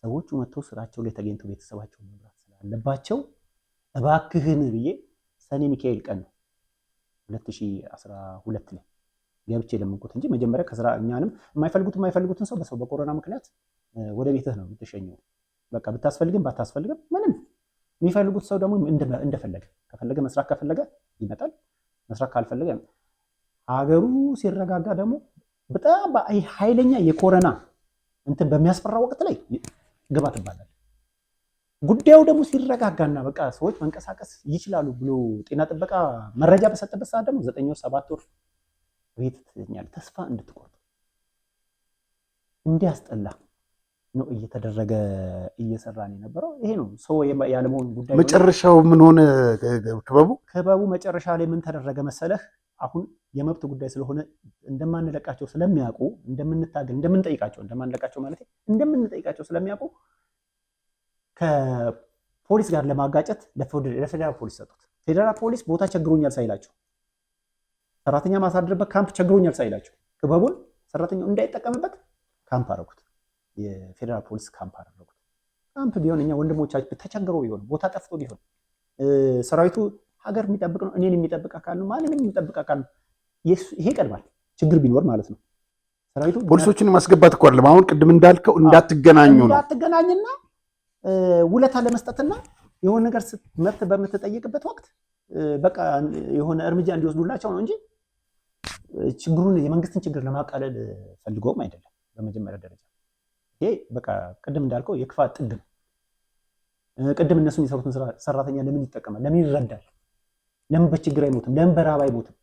ሰዎቹ መጥተው ስራቸው ላይ ተገኝተው ቤተሰባቸውን መምራት ስላለባቸው እባክህን ብዬ ሰኔ ሚካኤል ቀን ነው 2012 ላይ ገብቼ ለምንኩት እንጂ መጀመሪያ ከስራ እኛንም የማይፈልጉትን ሰው በሰው በኮሮና ምክንያት ወደ ቤትህ ነው የምትሸኘው። በቃ ብታስፈልግም ባታስፈልግም ምንም የሚፈልጉት ሰው ደግሞ እንደፈለገ ከፈለገ መስራት ከፈለገ ይመጣል፣ መስራት ካልፈለገ ሀገሩ ሲረጋጋ ደግሞ በጣም ኃይለኛ የኮሮና እንትን በሚያስፈራ ወቅት ላይ ግባ ትባላል። ጉዳዩ ደግሞ ሲረጋጋና በቃ ሰዎች መንቀሳቀስ ይችላሉ ብሎ ጤና ጥበቃ መረጃ በሰጠበት ሰዓት ደግሞ 9 ወር 7 ወር ቤት ትኛለህ። ተስፋ እንድትቆርጥ እንዲያስጠላ ነው እየተደረገ እየሰራን የነበረው። ይሄ ነው ሰው ያለመሆን ጉዳይ። መጨረሻው ምን ሆነ? ክበቡ መጨረሻ ላይ ምን ተደረገ መሰለህ? አሁን የመብት ጉዳይ ስለሆነ እንደማንለቃቸው ስለሚያውቁ እንደምንታገል እንደምንጠይቃቸው እንደማንለቃቸው ማለት እንደምንጠይቃቸው ስለሚያውቁ ከፖሊስ ጋር ለማጋጨት ለፌደራል ፖሊስ ሰጡት። ፌደራል ፖሊስ ቦታ ቸግሮኛል ሳይላቸው ሰራተኛ ማሳደርበት ካምፕ ቸግሮኛል ሳይላቸው ክበቡን ሰራተኛው እንዳይጠቀምበት ካምፕ አደረጉት። የፌደራል ፖሊስ ካምፕ አደረጉት። ካምፕ ቢሆን እኛ ወንድሞቻችን ተቸግሮ ቢሆን ቦታ ጠፍቶ ቢሆን ሰራዊቱ ሀገር የሚጠብቅ ነው፣ እኔን የሚጠብቅ አካል ነው፣ ማንንም የሚጠብቅ አካል ነው። ይሄ ይቀድማል ችግር ቢኖር ማለት ነው። ሰራዊቱ ፖሊሶችን ማስገባት እኮ አይደለም። አሁን ቅድም እንዳልከው እንዳትገናኙ ነው። እንዳትገናኝና ውለታ ለመስጠትና የሆነ ነገር መብት በምትጠይቅበት ወቅት በቃ የሆነ እርምጃ እንዲወስዱላቸው ነው እንጂ ችግሩን የመንግስትን ችግር ለማቃለል ፈልገውም አይደለም። በመጀመሪያ ደረጃ ይሄ በቃ ቅድም እንዳልከው የክፋት ጥግ ነው። ቅድም እነሱ የሚሰሩትን ስራ ሰራተኛ ለምን ይጠቀማል? ለምን ይረዳል? ለምን በችግር አይሞትም? ለምን በራብ አይሞትም?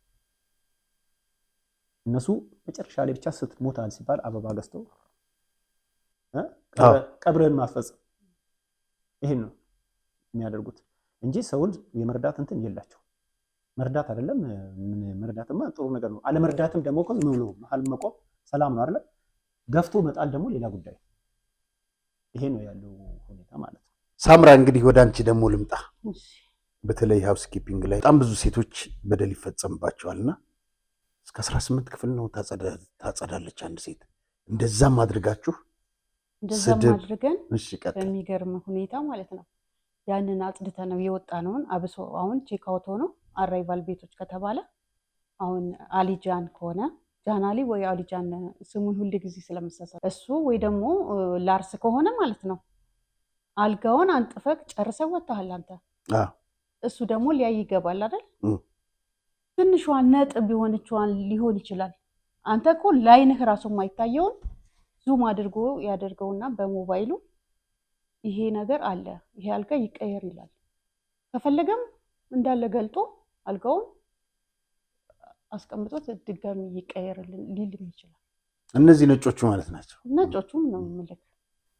እነሱ መጨረሻ ላይ ብቻ ስትሞታል ሲባል አበባ ገዝተው ቀብርን ማስፈጸም ይሄን ነው የሚያደርጉት እንጂ ሰውን የመርዳት እንትን የላቸው። መርዳት አይደለም ምን መርዳትማ ጥሩ ነገር ነው። አለመርዳትም ደግሞ እኮ ዝም ብሎ መሀል መቆም ሰላም ነው አይደል? ገፍቶ መጣል ደግሞ ሌላ ጉዳይ። ይሄ ነው ያለው ሁኔታ ማለት ነው። ሳምራ እንግዲህ ወደ አንቺ ደግሞ ልምጣ። በተለይ ሃውስ ኪፒንግ ላይ በጣም ብዙ ሴቶች በደል ይፈጸምባቸዋልና እስከ 18 ክፍል ነው ታጸዳለች አንድ ሴት። እንደዛም አድርጋችሁ እንደዛም አድርገን በሚገርም ሁኔታ ማለት ነው ያንን አጽድተ ነው የወጣ ነውን። አብሶ አሁን ቼክ አውት ሆኖ አራይቫል ቤቶች ከተባለ አሁን አሊጃን ከሆነ ጃናሊ ወይ አሊጃን ስሙን ሁሉ ጊዜ ስለምሳሳት እሱ ወይ ደግሞ ላርስ ከሆነ ማለት ነው አልጋውን አንጥፈክ ጨርሰው ወጣሃል አንተ። እሱ ደግሞ ሊያይ ይገባል አይደል? ትንሿን ነጥብ ቢሆንቿን ሊሆን ይችላል። አንተ እኮ ላይንህ ራሱ የማይታየውን ዙም አድርጎ ያደርገውና በሞባይሉ ይሄ ነገር አለ፣ ይሄ አልጋ ይቀየር ይላል። ከፈለገም እንዳለ ገልጦ አልጋውን አስቀምጦት ድጋሚ ይቀየርልን ሊልም ይችላል። እነዚህ ነጮቹ ማለት ናቸው። ነጮቹም ነው የምልክ።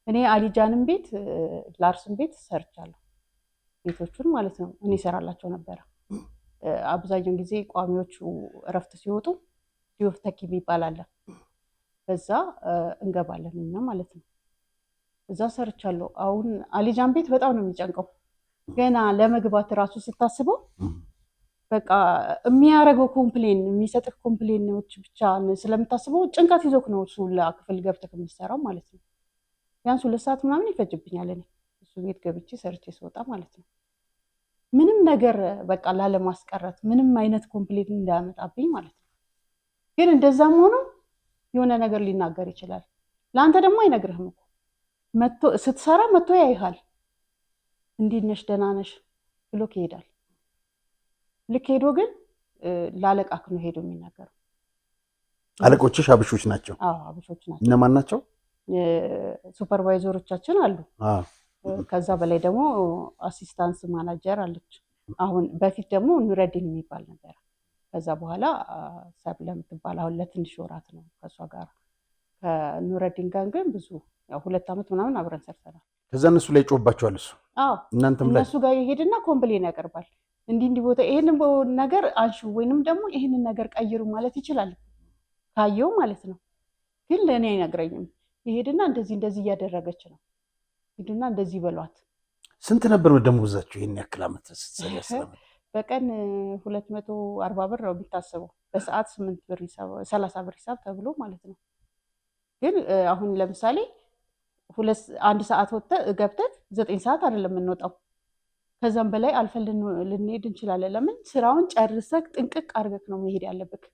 እኔ አሊጃንም ቤት ላርስም ቤት ሰርቻለሁ። ቤቶቹን ማለት ነው እኔ እሰራላቸው ነበረ። አብዛኛውን ጊዜ ቋሚዎቹ እረፍት ሲወጡ ዲዮፍ ተኪ ይባላል። በዛ እንገባለን እኛ ማለት ነው። እዛ ሰርቻለሁ። አሁን አሊጃን ቤት በጣም ነው የሚጨንቀው። ገና ለመግባት ራሱ ስታስበው በቃ የሚያረገው ኮምፕሌን የሚሰጥህ ኮምፕሌኖች ብቻ ስለምታስበው ጭንቀት ይዞክ ነው እሱ ለክፍል ገብተህ የምትሰራው ማለት ነው። ቢያንስ 2 ሰዓት ምናምን ይፈጅብኛል እኔ እሱ ቤት ገብቼ ሰርቼ ስወጣ ማለት ነው። ምንም ነገር በቃ ላለማስቀረት ምንም አይነት ኮምፕሌን እንዳያመጣብኝ ማለት ነው። ግን እንደዛም ሆኖ የሆነ ነገር ሊናገር ይችላል። ለአንተ ደግሞ አይነግርህም እኮ መጥቶ ስትሰራ መጥቶ ያይሃል። እንዴት ነሽ ደህና ነሽ ብሎክ ይሄዳል። ልክ ሄዶ ግን ላለቃክ ነው ሄዶ የሚናገረው። አለቆችሽ አብሾች ናቸው? አዎ አብሾች ናቸው። እነማን ናቸው? ሱፐርቫይዘሮቻችን አሉ። ከዛ በላይ ደግሞ አሲስታንስ ማናጀር አለች። አሁን በፊት ደግሞ ኑረዲን የሚባል ነበር። ከዛ በኋላ ሰብለ የምትባል አሁን ለትንሽ ወራት ነው ከእሷ ጋር ከኑረዲን ጋር ግን ብዙ ያው 2 ዓመት ምናምን አብረን ሰርተናል። ከዛ እነሱ ላይ ጮህባቸዋል እሱ። አዎ እናንተም ላይ እነሱ ጋር ይሄድና ኮምፕሌን ያቀርባል። እንዲህ ቦታ ይሄንን ነገር አንሹ ወይንም ደግሞ ይሄንን ነገር ቀይሩ ማለት ይችላል። ካየው ማለት ነው። ግን ለእኔ አይነግረኝም። ይሄድና እንደዚህ እያደረገች ነው፣ ሂዱና እንደዚህ በሏት። ስንት ነበር ደሞዛችሁ ይሄን ያክል ዓመት ስትሰሪ? በቀን 240 ብር ነው የሚታሰበው። በሰዓት 8 ብር ሂሳብ 30 ብር ሂሳብ ተብሎ ማለት ነው። ግን አሁን ለምሳሌ 1 ሰዓት ገብተን 9 ሰዓት አይደለም የምንወጣው፣ ከዛም በላይ አልፈን ልንሄድ እንችላለን። ለምን ስራውን ጨርሰክ ጥንቅቅ አድርገክ ነው መሄድ ያለብክ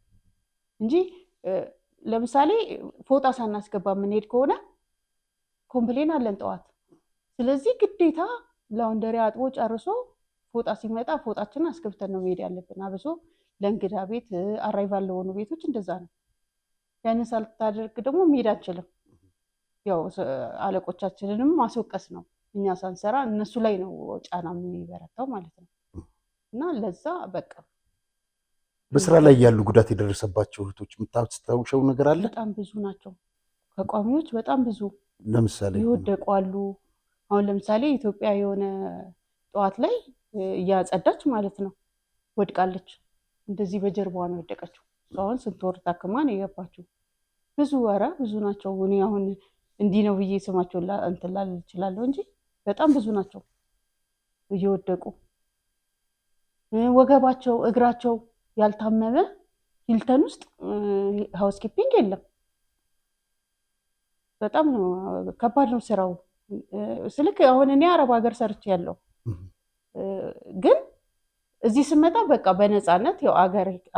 እንጂ ለምሳሌ ፎጣ ሳናስገባ የምንሄድ ከሆነ ኮምፕሌን አለን ጠዋት። ስለዚህ ግዴታ ላውንደሪ አጥቦ ጨርሶ ፎጣ ሲመጣ ፎጣችንን አስገብተን ነው መሄድ ያለብን። አብሶ ለእንግዳ ቤት አራይቫል ለሆኑ ቤቶች እንደዛ ነው። ያንን ሳልታደርግ ደግሞ መሄድ አንችልም። ያው አለቆቻችንንም ማስወቀስ ነው። እኛ ሳንሰራ እነሱ ላይ ነው ጫና የሚበረታው ማለት ነው። እና ለዛ በቃ በስራ ላይ ያሉ ጉዳት የደረሰባቸው እህቶች የምታስታውሸው ነገር አለ? በጣም ብዙ ናቸው። ከቋሚዎች በጣም ብዙ ለምሳሌ ይወደቁ አሉ። አሁን ለምሳሌ ኢትዮጵያ የሆነ ጠዋት ላይ እያጸዳች ማለት ነው ወድቃለች። እንደዚህ በጀርባዋ ነው የወደቀችው። አሁን 8 ወር ታክማ ነው የገባችው። ብዙ ናቸው። እኔ አሁን እንዲህ ነው ብዬ ስማቸውን እንትን ላል እችላለሁ እንጂ በጣም ብዙ ናቸው እየወደቁ ወገባቸው እግራቸው ያልታመመ ሂልተን ውስጥ ሃውስኪፒንግ የለም። በጣም ከባድ ነው ስራው። ስልክ አሁን እኔ አረብ ሀገር ሰርቼ ያለው ግን እዚህ ስመጣ በቃ በነፃነት ያው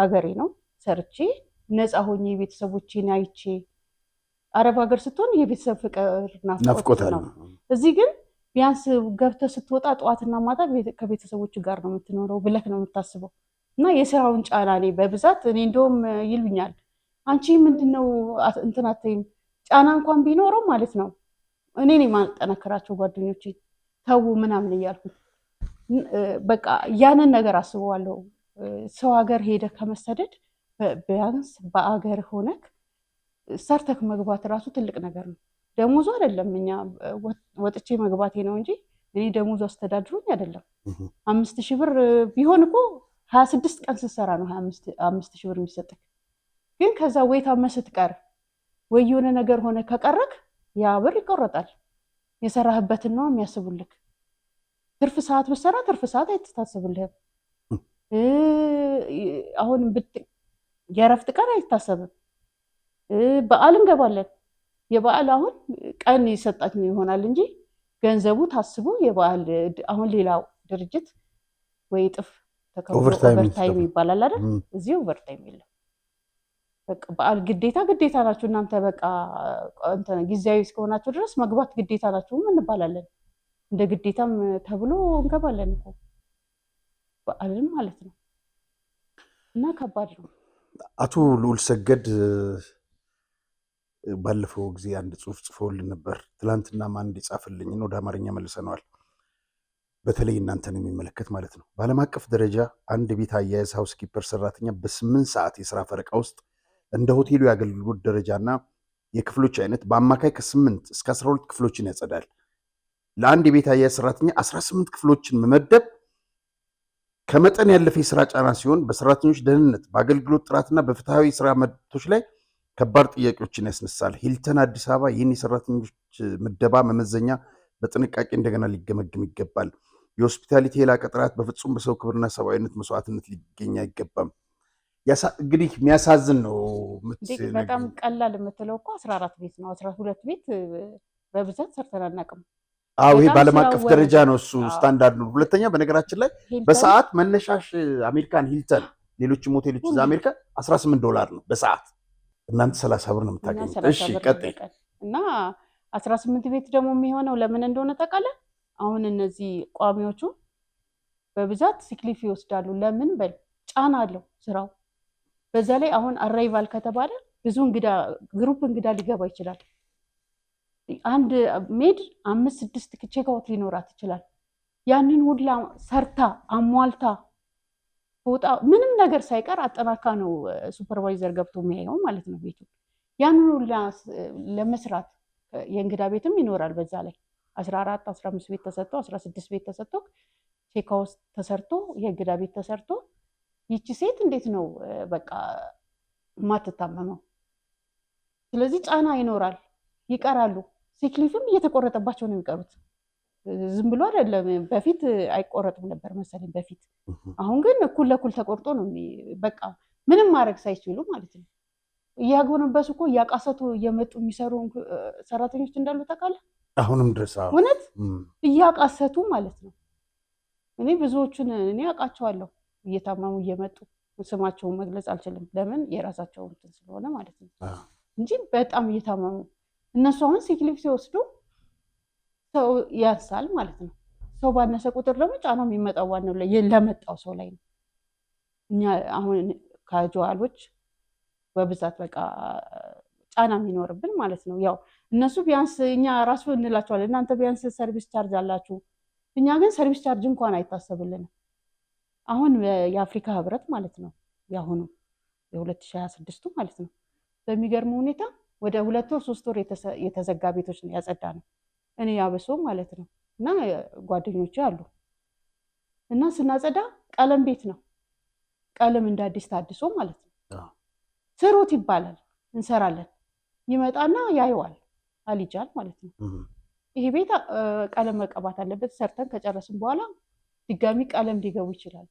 አገሬ ነው ሰርቼ ነፃ ሆኜ ቤተሰቦቼን አይቼ። አረብ ሀገር ስትሆን የቤተሰብ ፍቅር ናፍቆት ነው። እዚህ ግን ቢያንስ ገብተህ ስትወጣ ጠዋትና ማታ ከቤተሰቦች ጋር ነው የምትኖረው ብለህ ነው የምታስበው። እና የስራውን ጫና እኔ በብዛት እኔ እንደውም ይሉኛል አንቺ ምንድነው እንትን አትይም? ጫና እንኳን ቢኖረው ማለት ነው እኔ ነኝ ማጠናከራቸው ጓደኞቼ ተው ምናምን እያልኩት በቃ ያንን ነገር አስበዋለሁ። ሰው ሀገር ሄደህ ከመሰደድ ቢያንስ በአገር ሆነክ ሰርተክ መግባት ራሱ ትልቅ ነገር ነው። ደሞዙ አይደለም እኛ ወጥቼ መግባቴ ነው እንጂ እኔ ደሞዙ አስተዳድሩኝ አይደለም። 5000 ብር ቢሆን እኮ 26 ቀን ስትሰራ ነው 5000 ብር የሚሰጥክ። ግን ከዛ ወይ ታመህ ስትቀር ወይ የሆነ ነገር ሆነ ከቀረክ ያ ብር ይቆረጣል። የሰራህበትን ነው የሚያስቡልክ። ትርፍ ሰዓት ብትሰራ ትርፍ ሰዓት አይታሰብልህም። አሁን የእረፍት ቀን አይታሰብም። በዓል እንገባለን። የበዓል አሁን ቀን ይሰጣት ይሆናል እንጂ ገንዘቡ ታስቦ የበዓል አሁን ሌላው ድርጅት ወይ ጥፍ ኦቨርታይም ይባላል አይደል? እዚህ ኦቨርታይም የለም። በቃ በዓል ግዴታ ናችሁ እናንተ በቃ እንትን ጊዜያዊ እስከሆናችሁ ድረስ መግባት ግዴታ ናችሁ እንባላለን። እንደ ግዴታም ተብሎ እንገባለን እኮ በዓልም ማለት ነው። እና ከባድ ነው። አቶ ልዑል ሰገድ ባለፈው ጊዜ አንድ ጽሁፍ ጽፎልን ነበር። ትላንትና ማን እንዲጻፍልኝ ወደ አማርኛ መልሰነዋል። በተለይ እናንተን የሚመለከት ማለት ነው። በዓለም አቀፍ ደረጃ አንድ ቤት አያያዝ ሃውስኪፐር ሰራተኛ በ8 ሰዓት የስራ ፈረቃ ውስጥ እንደ ሆቴሉ የአገልግሎት ደረጃና የክፍሎች አይነት በአማካይ ከ8 እስከ 12 ክፍሎችን ያጸዳል። ለአንድ የቤት አያያዝ ሰራተኛ 18 ክፍሎችን መመደብ ከመጠን ያለፈ የስራ ጫና ሲሆን በሰራተኞች ደህንነት፣ በአገልግሎት ጥራትና በፍትሃዊ ስራ መብቶች ላይ ከባድ ጥያቄዎችን ያስነሳል። ሂልተን አዲስ አበባ ይህን የሰራተኞች ምደባ መመዘኛ በጥንቃቄ እንደገና ሊገመግም ይገባል። የሆስፒታሊቲ የላቀ ጥራት በፍጹም በሰው ክብርና ሰብአዊነት መስዋዕትነት ሊገኝ አይገባም። እንግዲህ የሚያሳዝን ነው። በጣም ቀላል የምትለው እኮ 14 ቤት ነው። 12 ቤት በብዛት ሰርተን አናውቅም። ይሄ በዓለም አቀፍ ደረጃ ነው፣ እሱ ስታንዳርድ ነው። ሁለተኛ በነገራችን ላይ በሰዓት መነሻሽ አሜሪካን ሂልተን፣ ሌሎችም ሆቴሎች እዛ አሜሪካ $18 ነው በሰዓት። እናንተ 30 ብር ነው የምታገኙት። እሺ ቀጥይ። እና 18 ቤት ደግሞ የሚሆነው ለምን እንደሆነ ታውቃለህ? አሁን እነዚህ ቋሚዎቹ በብዛት ሲክሊፍ ይወስዳሉ። ለምን በል ጫና አለው ስራው። በዛ ላይ አሁን አራይቫል ከተባለ ብዙ እንግዳ ግሩፕ እንግዳ ሊገባ ይችላል። አንድ ሜድ 5-6 ቼክአውት ሊኖራት ይችላል። ያንን ሁላ ሰርታ አሟልታ ፎጣ ምንም ነገር ሳይቀር አጠናካ ነው ሱፐርቫይዘር ገብቶ የሚያየው ማለት ነው ቤቱ። ያንን ሁላ ለመስራት የእንግዳ ቤትም ይኖራል። በዛ ላይ 14-15 ቤት ተሰጥቶ 16 ቤት ተሰጥቶ ቼክአውት ተሰርቶ የእንግዳ ቤት ተሰርቶ ይቺ ሴት እንዴት ነው በቃ ማትታመመው? ስለዚህ ጫና ይኖራል፣ ይቀራሉ። ሲክሊፍም እየተቆረጠባቸው ነው የሚቀሩት። ዝም ብሎ አይደለም። በፊት አይቆረጥም ነበር መሰለኝ በፊት። አሁን ግን እኩል ለኩል ተቆርጦ ነው በቃ ምንም ማድረግ ሳይችሉ ማለት ነው። እያጎነበሱ እኮ እያቃሰቱ እየመጡ የሚሰሩ ሰራተኞች እንዳሉ ታውቃለህ? አሁንም ድረስ እውነት እያቃሰቱ ማለት ነው። እኔ ብዙዎቹን እኔ አውቃቸዋለሁ እየታመሙ እየመጡ ስማቸውን መግለጽ አልችልም፣ ለምን የራሳቸው እንትን ስለሆነ ማለት ነው እንጂ በጣም እየታመሙ እነሱ አሁን ሲክሊፍ ሲወስዱ ሰው ያንሳል ማለት ነው። ሰው ባነሰ ቁጥር ደግሞ ጫናው የሚመጣው ዋናው ላይ ለመጣው ሰው ላይ ነው። እኛ አሁን ካጁዋሎች በብዛት በቃ ጫና የሚኖርብን ማለት ነው። ያው እነሱ ቢያንስ እኛ ራሱ እንላቸዋለን እናንተ ቢያንስ ሰርቪስ ቻርጅ አላችሁ፣ እኛ ግን ሰርቪስ ቻርጅ እንኳን አይታሰብልንም። አሁን የአፍሪካ ህብረት ማለት ነው ያሁኑ የ2026 ማለት ነው በሚገርም ሁኔታ ወደ 2 ወር 3 ወር የተዘጋ ቤቶች ነው ያጸዳ ነው። እኔ ያበሶ ማለት ነው እና ጓደኞቼ አሉ እና ስናጸዳ ቀለም ቤት ነው ቀለም እንደ አዲስ ታድሶ ማለት ነው። ስሩት ይባላል፣ እንሰራለን። ይመጣና ያየዋል አሊጃል ማለት ነው። ይሄ ቤት ቀለም መቀባት አለበት። ሰርተን ከጨረስን በኋላ ድጋሚ ቀለም ሊገቡ ይችላል።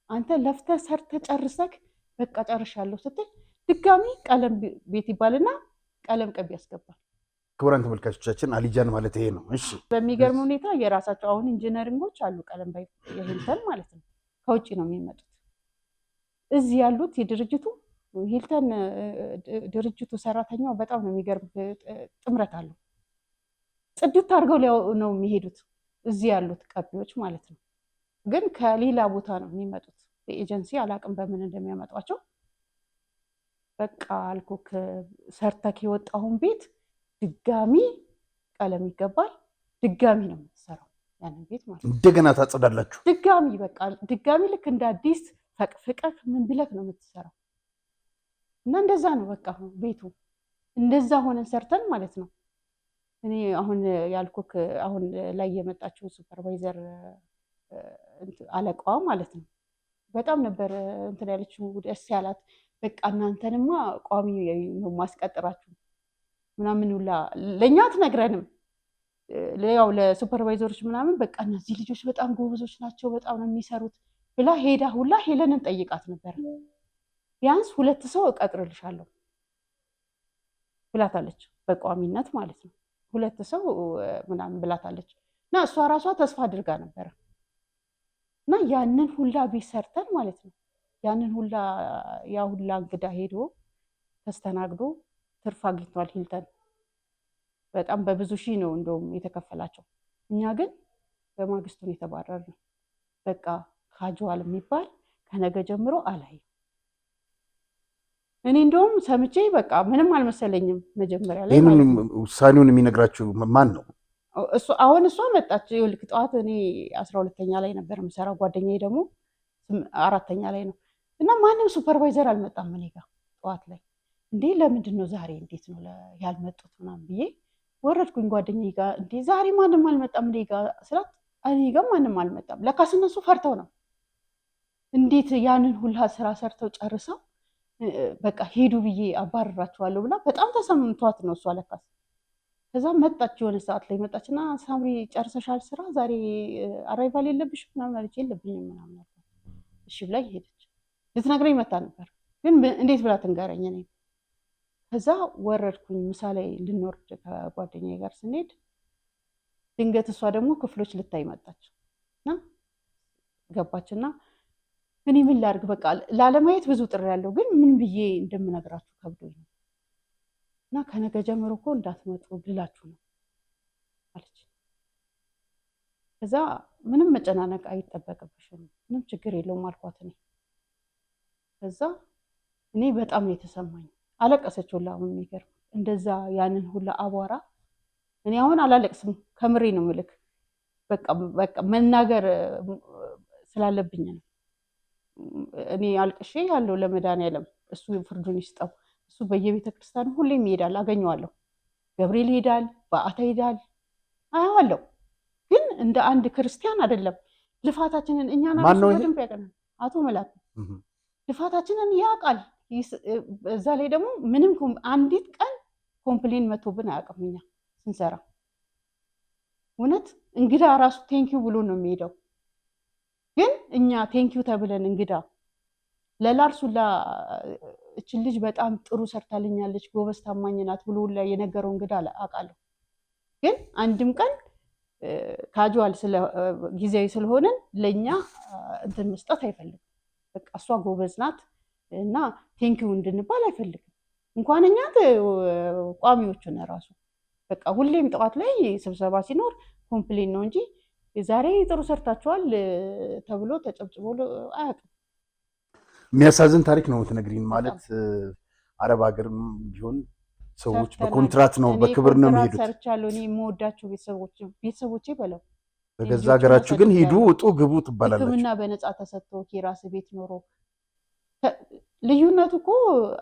አንተ ለፍተህ ሰርተህ ጨርሰህ በቃ ጨርሻለሁ ስትል ድጋሚ ቀለም ቤት ይባልና ቀለም ቀቢ ያስገባል። ክቡራን ተመልካቾቻችን አሊጃን ማለት ይሄ ነው። እሺ፣ በሚገርም ሁኔታ የራሳቸው አሁን ኢንጂነሪንጎች አሉ ቀለም ባይ የሂልተን ማለት ነው ከውጭ ነው የሚመጡት። እዚህ ያሉት የድርጅቱ ሂልተን ድርጅቱ ሰራተኛው በጣም ነው የሚገርም ጥምረት አለው። ጽድት አድርገው ነው የሚሄዱት እዚህ ያሉት ቀቢዎች ማለት ነው። ግን ከሌላ ቦታ ነው የሚመጡት በኤጀንሲ አላቅም በምን እንደሚያመጧቸው። በቃ አልኩክ ሰርተክ የወጣውን ቤት ድጋሚ ቀለም ይገባል። ድጋሚ ነው የምትሰራው ያንን ቤት ማለት ነው። እንደገና ታጸዳላችሁ። ድጋሚ በቃ ድጋሚ ልክ እንደ አዲስ ፈቅፍቀህ ምን ብለክ ነው የምትሰራው። እና እንደዛ ነው በቃ ቤቱ እንደዛ ሆነን ሰርተን ማለት ነው። እኔ አሁን ያልኩክ አሁን ላይ የመጣችው ሱፐርቫይዘር አለቃዋ ማለት ነው በጣም ነበር እንትን ያለችው ደስ ያላት። በቃ እናንተንማ ቋሚ ነው ማስቀጥራችሁ ምናምን ሁላ ለእኛ አትነግረንም። ያው ለሱፐርቫይዘሮች ምናምን በቃ እነዚህ ልጆች በጣም ጎበዞች ናቸው በጣም ነው የሚሰሩት ብላ ሄዳ ሁላ ሄለንን ጠይቃት ነበር። ቢያንስ 2 ሰው እቀጥርልሻለሁ ብላታለች በቋሚነት ማለት ነው። 2 ሰው ምናምን ብላታለች። እና እሷ ራሷ ተስፋ አድርጋ ነበረ። እና ያንን ሁላ ቢሰርተን ማለት ነው ያንን ሁላ ያ ሁላ እንግዳ ሄዶ ተስተናግዶ ትርፍ አግኝቷል ሂልተን። በጣም በብዙ ሺህ ነው እንደውም የተከፈላቸው። እኛ ግን በማግስቱ ነው የተባረርነው። በቃ ካጁዋል የሚባል ከነገ ጀምሮ አላየም። እኔ እንደውም ሰምቼ በቃ ምንም አልመሰለኝም መጀመሪያ ላይ። ይሄንን ውሳኔውን የሚነግራችሁ ማን ነው? አሁን እሷ መጣች። ልክ ጠዋት እኔ 12ኛ ላይ ነበር የምሰራው፣ ጓደኛዬ ደግሞ 4ኛ ላይ ነው። እና ማንም ሱፐርቫይዘር አልመጣም እኔ ጋር ጠዋት ላይ። እንዴ ለምንድን ነው ዛሬ እንዴት ነው ያልመጡት ምናምን ብዬ ወረድኩኝ ጓደኛዬ ጋር። እንዴ ዛሬ ማንም አልመጣም እኔ ጋር ስላት እኔ ጋር ማንም አልመጣም። ለካስ እነሱ ፈርተው ነው። እንዴት ያንን ሁላ ስራ ሰርተው ጨርሰው በቃ ሄዱ ብዬ አባረራቸዋለሁ ብላ በጣም ተሰምቷት ነው እሷ ለካስ። ከዛ መጣች፣ የሆነ ሰዓት ላይ መጣችና ሳምሪ ጨርሰሻል ስራ ዛሬ አራይቫል የለብሽ ምናምን አለች። የለብኝም ምናምን አልኳት። እሺ ብላ ሄደች። ልትነግረኝ መጣ ነበር ግን እንዴት ብላ ትንገረኝ እኔ። ከዛ ወረድኩኝ። ምሳ ላይ ልንወርድ ከጓደኛዬ ጋር ስንሄድ ድንገት እሷ ደግሞ ክፍሎች ልታይ መጣች እና ገባችና እኔ ምን ላድርግ በቃ ላለማየት ብዙ ጥሪ ያለው ግን ምን ብዬ እንደምነግራችሁ ከብዶኝ ነው እና ከነገ ጀምሮ እኮ እንዳትመጡ ልላችሁ ነው አለች። ከዛ ምንም መጨናነቅ አይጠበቅብሽም ምንም ችግር የለውም አልኳት እኔ። ከዛ እኔ በጣም ነው የተሰማኝ። አለቀሰች ሁላ። የሚገርም እንደዛ ያንን ሁላ አቧራ እኔ አሁን አላለቅስም ከምሬ ነው ምልክ በቃ መናገር ስላለብኝ ነው። እኔ አልቅሼ ያለው ለመድኃኒዓለም እሱ ፍርዱን ይስጠው። እሱ በየቤተ ክርስቲያኑ ሁሌም ይሄዳል፣ አገኘዋለሁ። ገብርኤል ይሄዳል፣ በአታ ይሄዳል፣ አያዋለሁ። ግን እንደ አንድ ክርስቲያን አይደለም። ልፋታችንን እኛና በደንብ ያውቀናል። አቶ መላኩ ልፋታችንን ያውቃል። እዛ ላይ ደግሞ ምንም አንዲት ቀን ኮምፕሌን መቶብን አያውቅም እኛ ስንሰራ። እውነት እንግዳ ራሱ ቴንኪው ብሎ ነው የሚሄደው። ግን እኛ ቴንኪው ተብለን እንግዳ ለላርሱላ እችን ልጅ በጣም ጥሩ ሰርታልኛለች፣ ጎበዝ ታማኝ ናት ብሎ ላይ የነገረው እንግዳ አውቃለሁ። ግን አንድም ቀን ካጁዋል ጊዜያዊ ስለሆነን ለኛ እንትን መስጠት አይፈልግም። በቃ እሷ ጎበዝ ናት እና ቴንኪው እንድንባል አይፈልግም። እንኳን እኛ ቋሚዎቹ ነው ራሱ በቃ ሁሌም ጠዋት ላይ ስብሰባ ሲኖር ኮምፕሌን ነው እንጂ ዛሬ ጥሩ ሰርታችኋል ተብሎ ተጨብጭቦ አያውቅም። የሚያሳዝን ታሪክ ነው ትነግሪን። ማለት አረብ ሀገርም ቢሆን ሰዎች በኮንትራት ነው በክብር ነው የሚሄዱት። ሰርቻለሁ እኔ የምወዳቸው ቤተሰቦቼ በለው በገዛ ሀገራችሁ ግን ሂዱ ውጡ ግቡ ትባላላችሁ። ሕክምና በነፃ ተሰጥቶ የራስ ቤት ኖሮ ልዩነቱ እኮ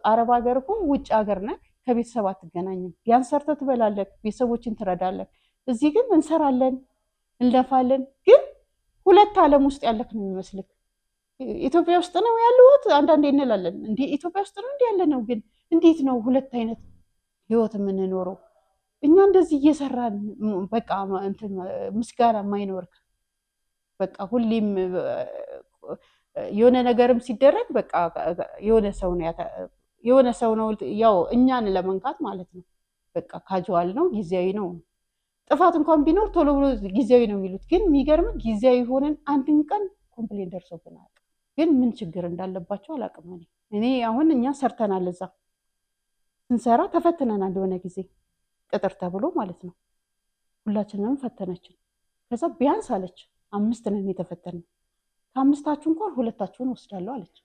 አረብ ሀገር እኮ ውጭ ሀገር ነህ ከቤተሰብ አትገናኝም። ያን ሰርተህ ትበላለህ፣ ቤተሰቦችን ትረዳለህ። እዚህ ግን እንሰራለን እንለፋለን፣ ግን ሁለት ዓለም ውስጥ ያለክ ነው የሚመስልክ። ኢትዮጵያ ውስጥ ነው ያለሁት አንዳንዴ እንላለን እንዴ ኢትዮጵያ ውስጥ ነው እንዴ ያለ ነው። ግን እንዴት ነው ሁለት አይነት ህይወት የምንኖረው? እኛ እንደዚህ እየሰራን በቃ እንትን ምስጋና የማይኖርክ በቃ ሁሌም የሆነ ነገርም ሲደረግ በቃ የሆነ ሰው ነው ያው እኛን ለመንካት ማለት ነው። በቃ ካጁዋል ነው ጊዜያዊ ነው። ጥፋት እንኳን ቢኖር ቶሎ ብሎ ጊዜያዊ ነው የሚሉት። ግን የሚገርም ጊዜያዊ ሆነን አንድን ቀን ኮምፕሌን ደርሶብናል። ግን ምን ችግር እንዳለባቸው አላውቅም። እኔ አሁን እኛ ሰርተናል፣ እዛ ስንሰራ ተፈትነናል። የሆነ ጊዜ ቅጥር ተብሎ ማለት ነው ሁላችንንም ፈተነችን። ከዛ ቢያንስ አለች 5 ነን የተፈተነው፣ ከ5ታችሁ እንኳን 2ታችሁን ወስዳለሁ አለች።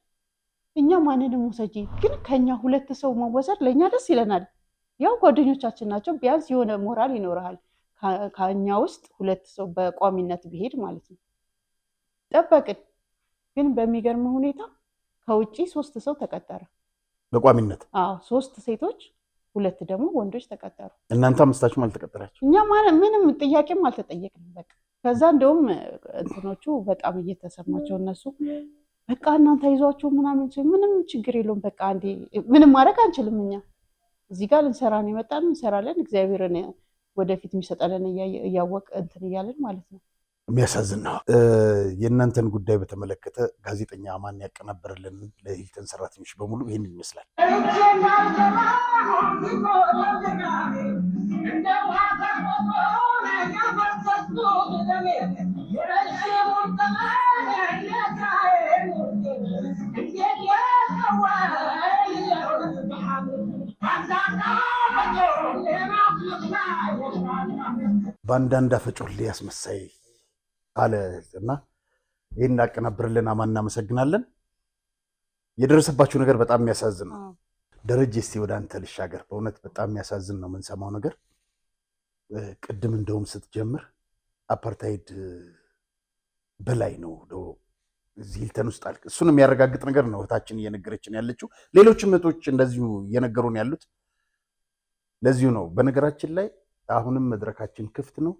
እኛ ማንንም ወሰጂ፣ ግን ከኛ 2 ሰው መወሰድ ለእኛ ደስ ይለናል። ያው ጓደኞቻችን ናቸው፣ ቢያንስ የሆነ ሞራል ይኖርሃል። ከኛ ውስጥ 2 ሰው በቋሚነት ቢሄድ ማለት ነው። ጠበቅን፣ ግን በሚገርም ሁኔታ ከውጪ 3 ሰው ተቀጠረ በቋሚነት። አዎ 3 ሴቶች 2 ደግሞ ወንዶች ተቀጠሩ። እናንተ 5ታችሁም አልተቀጠራችሁ? እኛ ምንም ጥያቄም አልተጠየቅንም። በቃ ከዛ እንደውም እንትኖቹ በጣም እየተሰማቸው እነሱ በቃ እናንተ ይዟችሁ ምንም ችግር የለውም በቃ አንዴ ምንም ማድረግ አንችልም። እኛ እዚህ ጋር ልንሰራ ነው የመጣን፣ እንሰራለን። እግዚአብሔርን ወደፊት የሚሰጠንን እያወቅ እንትን እያለን ማለት ነው። የሚያሳዝን ነው። የእናንተን ጉዳይ በተመለከተ ጋዜጠኛ አማን ያቀናበረልን ለሂልተን ሰራተኞች በሙሉ ይህን ይመስላል። በአንዳንድ አፈጮሌ አስመሳይ አለ እና ይህን እንዳቀናብርልን አማን እናመሰግናለን። የደረሰባችሁ ነገር በጣም የሚያሳዝን ነው። ደረጀ እስቲ ወደ አንተ ልሻገር። በእውነት በጣም የሚያሳዝን ነው የምንሰማው ነገር። ቅድም እንደውም ስትጀምር አፓርታይድ በላይ ነው እዚህ ሂልተን ውስጥ አልክ። እሱን የሚያረጋግጥ ነገር ነው እህታችን እየነገረችን ያለችው። ሌሎችም እህቶች እንደዚሁ እየነገሩን ያሉት ለዚሁ ነው። በነገራችን ላይ አሁንም መድረካችን ክፍት ነው።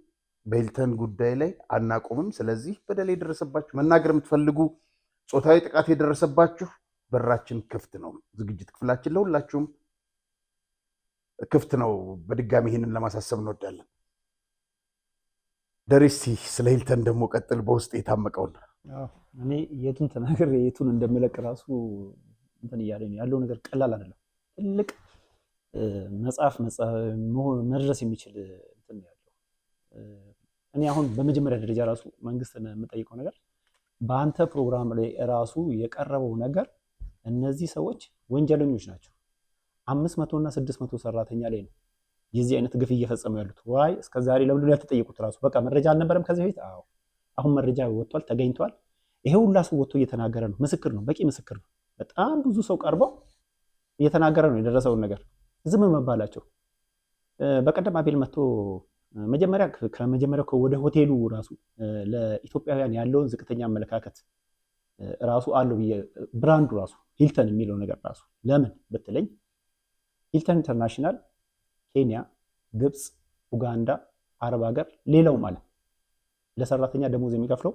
በሂልተን ጉዳይ ላይ አናቆምም። ስለዚህ በደል የደረሰባችሁ መናገር የምትፈልጉ ጾታዊ ጥቃት የደረሰባችሁ በራችን ክፍት ነው። ዝግጅት ክፍላችን ለሁላችሁም ክፍት ነው። በድጋሚ ይህንን ለማሳሰብ እንወዳለን። ደሬሲ ስለ ሂልተን ደግሞ ቀጥል። በውስጥ የታመቀውን እኔ የቱን ተናገር የቱን እንደምለቅ ራሱ እንትን እያለ ያለው ነገር ቀላል አይደለም። ትልቅ መጽሐፍ መድረስ የሚችል እንትን ያለው እኔ አሁን በመጀመሪያ ደረጃ ራሱ መንግስትን የምጠይቀው ነገር በአንተ ፕሮግራም ላይ ራሱ የቀረበው ነገር እነዚህ ሰዎች ወንጀለኞች ናቸው። 500 እና 600 ሰራተኛ ላይ ነው የዚህ አይነት ግፍ እየፈጸሙ ያሉት። ዋይ እስከዛሬ ለምንድን ነው ያልተጠየቁት? ራሱ በቃ መረጃ አልነበረም ከዚህ በፊት? አዎ አሁን መረጃ ወጥቷል፣ ተገኝቷል። ይሄ ሁላ ሰው ወጥቶ እየተናገረ ነው። ምስክር ነው፣ በቂ ምስክር ነው። በጣም ብዙ ሰው ቀርበው እየተናገረ ነው የደረሰውን ነገር። ዝም መባላቸው በቀደም አቤል መጥቶ ከመጀመሪያው ወደ ሆቴሉ ራሱ ለኢትዮጵያውያን ያለውን ዝቅተኛ አመለካከት ራሱ አለው ብራንዱ ራሱ ሂልተን የሚለው ነገር ራሱ ለምን ብትለኝ ሂልተን ኢንተርናሽናል ኬንያ፣ ግብፅ፣ ኡጋንዳ፣ አረብ ሀገር ሌላው ማለት ለሰራተኛ ደሞዝ የሚከፍለው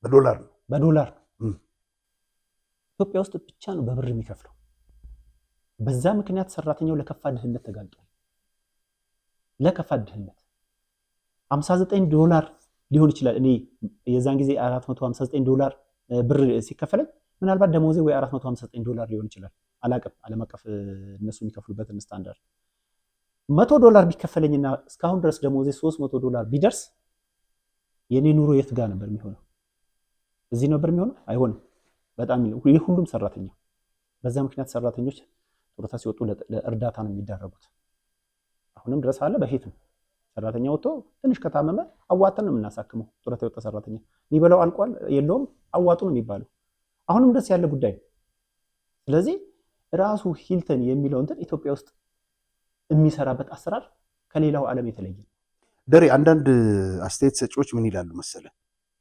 በዶላር ነው። ኢትዮጵያ ውስጥ ብቻ ነው በብር የሚከፍለው። በዛ ምክንያት ሰራተኛው ለከፋ ድህነት ተጋልጧል። ለከፋ ድህነት $59 ሊሆን ይችላል። እኔ የዛን ጊዜ $459 ብር ሲከፈለኝ ምናልባት ደሞዜ ወይ $459 ሊሆን ይችላል። አላቅም ዓለም አቀፍ እነሱ የሚከፍሉበትን ስታንዳርድ $100 ቢከፈለኝና እስካሁን ድረስ ደሞዜ $300 ቢደርስ የኔ ኑሮ የት ጋር ነበር የሚሆነው? እዚህ ነበር የሚሆነው? አይሆንም። በጣም ይህ ሁሉም ሰራተኛ በዛ ምክንያት ሰራተኞች ጡረታ ሲወጡ ለእርዳታ ነው የሚዳረጉት። አሁንም ድረስ አለ። በፊትም ሰራተኛ ወጥቶ ትንሽ ከታመመ አዋጥን ነው የምናሳክመው። ጡረታ የወጣ ሰራተኛ የሚበላው አልቋል የለውም አዋጡ ነው የሚባለው። አሁንም ድረስ ያለ ጉዳይ ነው። ስለዚህ ራሱ ሂልተን የሚለው እንትን ኢትዮጵያ ውስጥ የሚሰራበት አሰራር ከሌላው ዓለም የተለየ ነው። ደሬ አንዳንድ አስተያየት ሰጪዎች ምን ይላሉ መሰለ፣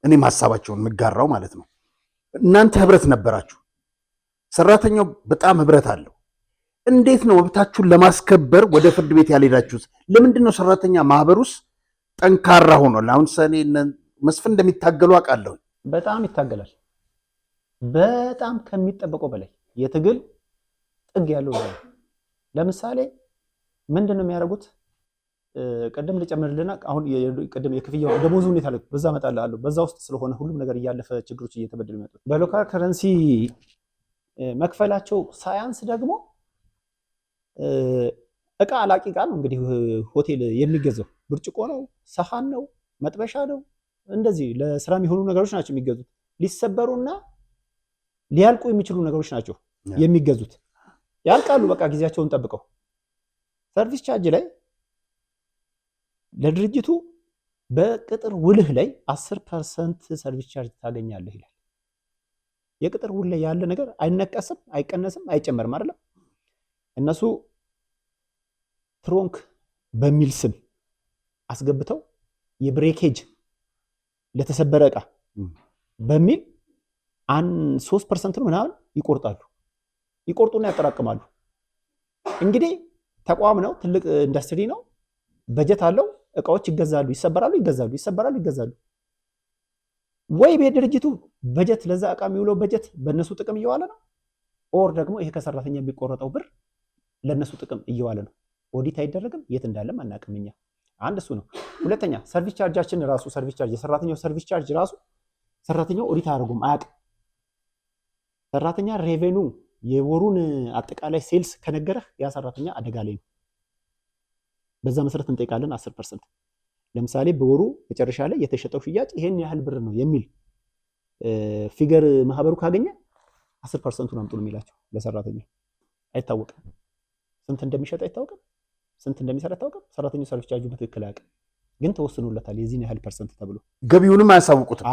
እኔም ሀሳባቸውን የምጋራው ማለት ነው። እናንተ ህብረት ነበራችሁ፣ ሰራተኛው በጣም ህብረት አለው። እንዴት ነው መብታችሁን ለማስከበር ወደ ፍርድ ቤት ያልሄዳችሁት? ለምንድን ነው ሰራተኛ ማህበር ውስጥ ጠንካራ ሆኗል? አሁን ሰኔ መስፍን እንደሚታገሉ አውቃለሁ። በጣም ይታገላል። በጣም ከሚጠበቀው በላይ የትግል ጥግ ያለው ነው። ለምሳሌ ምንድን ነው የሚያደርጉት? ቀደም ልጨምርልና አሁን ቀደም የክፍያው ደሞዙ ሁኔታ ላይ በዛ እመጣለሁ። በዛ ውስጥ ስለሆነ ሁሉም ነገር እያለፈ ችግሮች እየተበደሉ ይመጣሉ። በሎካል ከረንሲ መክፈላቸው ሳያንስ ደግሞ እቃ አላቂ እቃ ነው እንግዲህ ሆቴል የሚገዛው ብርጭቆ ነው፣ ሰሃን ነው፣ መጥበሻ ነው። እንደዚህ ለስራ የሚሆኑ ነገሮች ናቸው የሚገዙት። ሊሰበሩና ሊያልቁ የሚችሉ ነገሮች ናቸው የሚገዙት። ያልቃሉ በቃ ጊዜያቸውን ጠብቀው። ሰርቪስ ቻርጅ ላይ ለድርጅቱ በቅጥር ውልህ ላይ 10% ሰርቪስ ቻርጅ ታገኛለህ ይላል። የቅጥር ውል ላይ ያለ ነገር አይነቀስም፣ አይቀነስም፣ አይጨመርም አይደለም። እነሱ ትሮንክ በሚል ስም አስገብተው የብሬኬጅ ለተሰበረ ዕቃ በሚል 3% ነው ምናምን ይቆርጣሉ። ይቆርጡና ያጠራቅማሉ። እንግዲህ ተቋም ነው፣ ትልቅ ኢንዱስትሪ ነው፣ በጀት አለው። እቃዎች ይገዛሉ፣ ይሰበራሉ፣ ይገዛሉ፣ ይሰበራሉ፣ ይገዛሉ። ወይ ቤት ድርጅቱ በጀት ለዛ ዕቃ የሚውለው በጀት በእነሱ ጥቅም እየዋለ ነው፣ ኦር ደግሞ ይሄ ከሰራተኛ የሚቆረጠው ብር ለእነሱ ጥቅም እየዋለ ነው። ኦዲት አይደረግም፣ የት እንዳለም አናውቅም እኛ። አንድ እሱ ነው። ሁለተኛ ሰርቪስ ቻርጃችን ራሱ ሰርቪስ ቻርጅ የሰራተኛው ሰርቪስ ቻርጅ ራሱ ሰራተኛው ኦዲት አያደርጉም፣ አያውቅም። ሰራተኛ ሬቬኑ የወሩን አጠቃላይ ሴልስ ከነገረህ ያ ሰራተኛ አደጋ ላይ ነው። በዛ መሰረት እንጠይቃለን 10%። ለምሳሌ በወሩ መጨረሻ ላይ የተሸጠው ሽያጭ ይሄን ያህል ብር ነው የሚል ፊገር ማህበሩ ካገኘ 10%ን አምጡ ነው የሚላቸው ለሰራተኛ። አይታወቅም፣ ስንት እንደሚሸጥ አይታወቅም፣ ስንት እንደሚሰራ አይታወቅም። ሰራተኛው ሰርቪስ ቻርጁ በትክክል አያውቅም፣ ግን ተወስኖለታል የዚህን ያህል ፐርሰንት ተብሎ። ገቢውንም አያሳውቁትም፣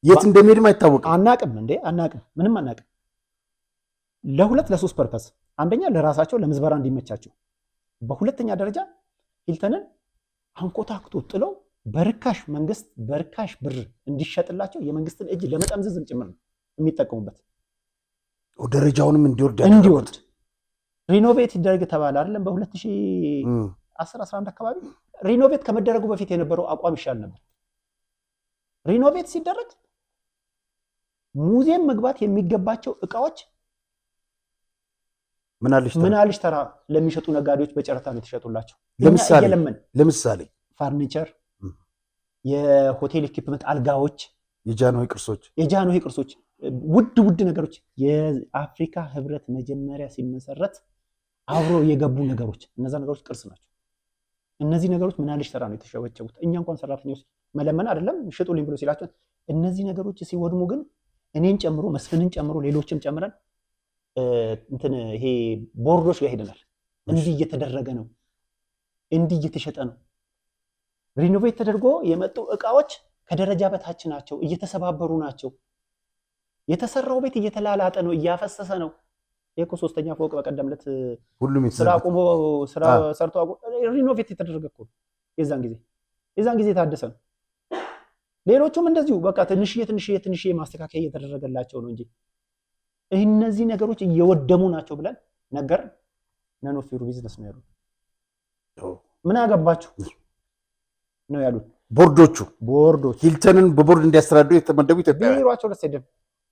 የት እንደሚሄድም አይታወቅም። አናቅም እንዴ አናቅም፣ ምንም አናቅም። ለሁለት ለሶስት ፐርፐስ፣ አንደኛ ለራሳቸው ለምዝበራ እንዲመቻቸው፣ በሁለተኛ ደረጃ ሂልተንን አንኮታክቶ ጥለው በርካሽ መንግስት በርካሽ ብር እንዲሸጥላቸው የመንግስትን እጅ ለመጠምዘዝም ጭምር ነው የሚጠቀሙበት። ደረጃውንም እንዲወርድ ሪኖቬት ይደረግ ተባለ አይደለም? በ2010-11 አካባቢ ሪኖቬት ከመደረጉ በፊት የነበረው አቋም ይሻል ነበር። ሪኖቬት ሲደረግ ሙዚየም መግባት የሚገባቸው እቃዎች ምናልሽ ተራ ለሚሸጡ ነጋዴዎች በጨረታ ነው የተሸጡላቸው። ለምሳሌ ፈርኒቸር፣ የሆቴል ኢኩፕመንት፣ አልጋዎች፣ የጃንሆይ ቅርሶች፣ ውድ ነገሮች። የአፍሪካ ህብረት መጀመሪያ ሲመሰረት አብሮ የገቡ ነገሮች፣ እነዛ ነገሮች ቅርስ ናቸው። እነዚህ ነገሮች ምናልሽ ተራ ነው የተሸበቸቡት። እኛ እንኳን ሰራተኞች መለመን አይደለም ሽጡልኝ ብሎ ሲላቸው፣ እነዚህ ነገሮች ሲወድሙ ግን እኔን ጨምሮ መስፍንን ጨምሮ ሌሎችም ጨምረን ይሄ ቦርዶች ጋር ሄደናል። እንዲህ እየተደረገ ነው፣ እንዲህ እየተሸጠ ነው። ሪኖቬት ተደርጎ የመጡ እቃዎች ከደረጃ በታች ናቸው፣ እየተሰባበሩ ናቸው። የተሰራው ቤት እየተላላጠ ነው፣ እያፈሰሰ ነው። ይሄ እኮ 3ኛ ፎቅ በቀደም ዕለት ስራ አቁሞ ስራ ሰርቶ ሪኖቬት የተደረገ እኮ የዛን ጊዜ የታደሰ ነው። ሌሎቹም እንደዚሁ በቃ ትንሽዬ ማስተካከያ እየተደረገላቸው ነው እንጂ እነዚህ ነገሮች እየወደሙ ናቸው ብለን ነገር ነን ኦፍ ዩር ቢዝነስ ነው ያሉት። ምን አገባችሁ ነው ያሉት ቦርዶቹ። ሂልተንን በቦርድ እንዲያስተዳድሩ የተመደቡ ኢትዮጵያውያን ቢሮአቸው ድረስ ሄደን